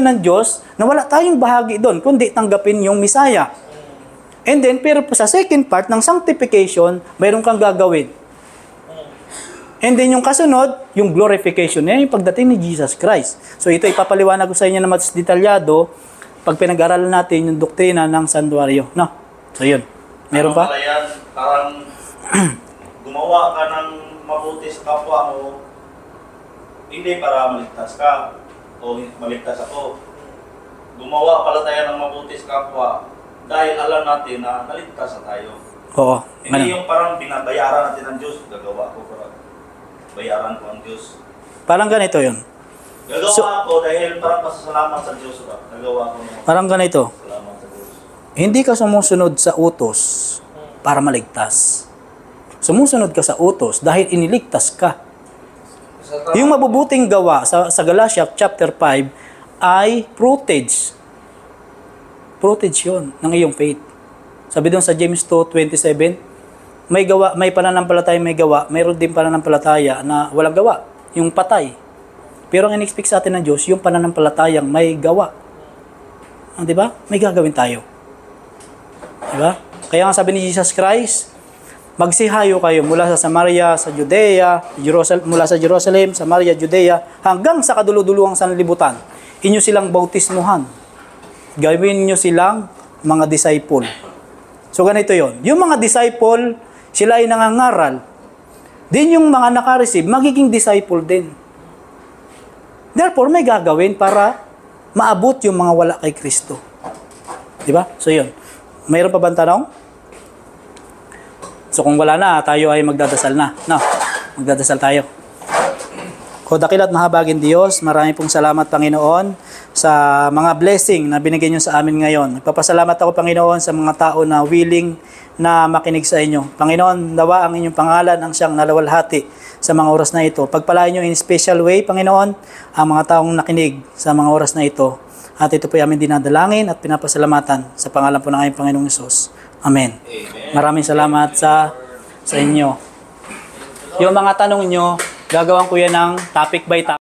ng Diyos na wala tayong bahagi doon, kundi tanggapin yung Misaya. And then, pero sa second part ng sanctification, mayroon kang gagawin. And then yung kasunod, yung glorification, yan yung pagdating ni Jesus Christ. So ito ipapaliwanag ko sa inyo na mas detalyado pag pinag-aralan natin yung doktrina ng santuario. No? So yun. Meron pa? Ano pala yan? Parang gumawa ka ng mabuti sa kapwa mo, hindi para maligtas ka o maligtas ako. Gumawa pala tayo ng mabuti sa kapwa dahil alam natin na naligtas na tayo. Oo. Hindi Ano? yung parang binabayaran natin ng Diyos, gagawa ko para bayaran ko ang Diyos. Parang ganito yun. Gagawa ko dahil parang pasasalamat sa Diyos. Gagawa ko ng Parang ganito. salamat sa Diyos. Hindi ka sumusunod sa utos para maligtas. Sumusunod ka sa utos dahil iniligtas ka. Yung mabubuting gawa sa Galatia chapter 5 ay fruitage. Fruitage yun ng iyong faith. Sabi doon sa James 2:27, may pananampalataya may gawa, mayroon din pananampalataya na walang gawa, yung patay. Pero ang in-expect sa atin ng Diyos, yung pananampalatayang may gawa. Di ba? May gagawin tayo. Di ba? Kaya nga sabi ni Jesus Christ, magsihayo kayo mula sa Samaria, sa Judea, mula sa Jerusalem, Samaria, Judea, hanggang sa kaduluduluhang sanlibutan. Inyo silang bautismuhan. Gawin nyo silang mga disciple. So ganito yon. Yung mga disciple, sila ay nangangaral. Din yung mga naka-receive, magiging disciple din. Therefore, may gagawin para maabot yung mga wala kay Kristo. Di ba? So yun. Mayroon pa bang tanong? So kung wala na, tayo ay magdadasal na. No, magdadasal tayo. O dakil at mahabagin Diyos, marami pong salamat Panginoon sa mga blessing na binigay niyo sa amin ngayon. Nagpapasalamat ako Panginoon sa mga tao na willing na makinig sa inyo. Panginoon, nawa ang inyong pangalan ang siyang nalawalhati sa mga oras na ito. Pagpalain niyo in special way, Panginoon, ang mga taong nakinig sa mga oras na ito. At ito po ay aming dinadalangin at pinapasalamatan sa pangalan po ng aming Panginoong Hesus. Amen. Maraming salamat sa inyo. Yung mga tanong nyo, gagawan ko yan ng topic by topic.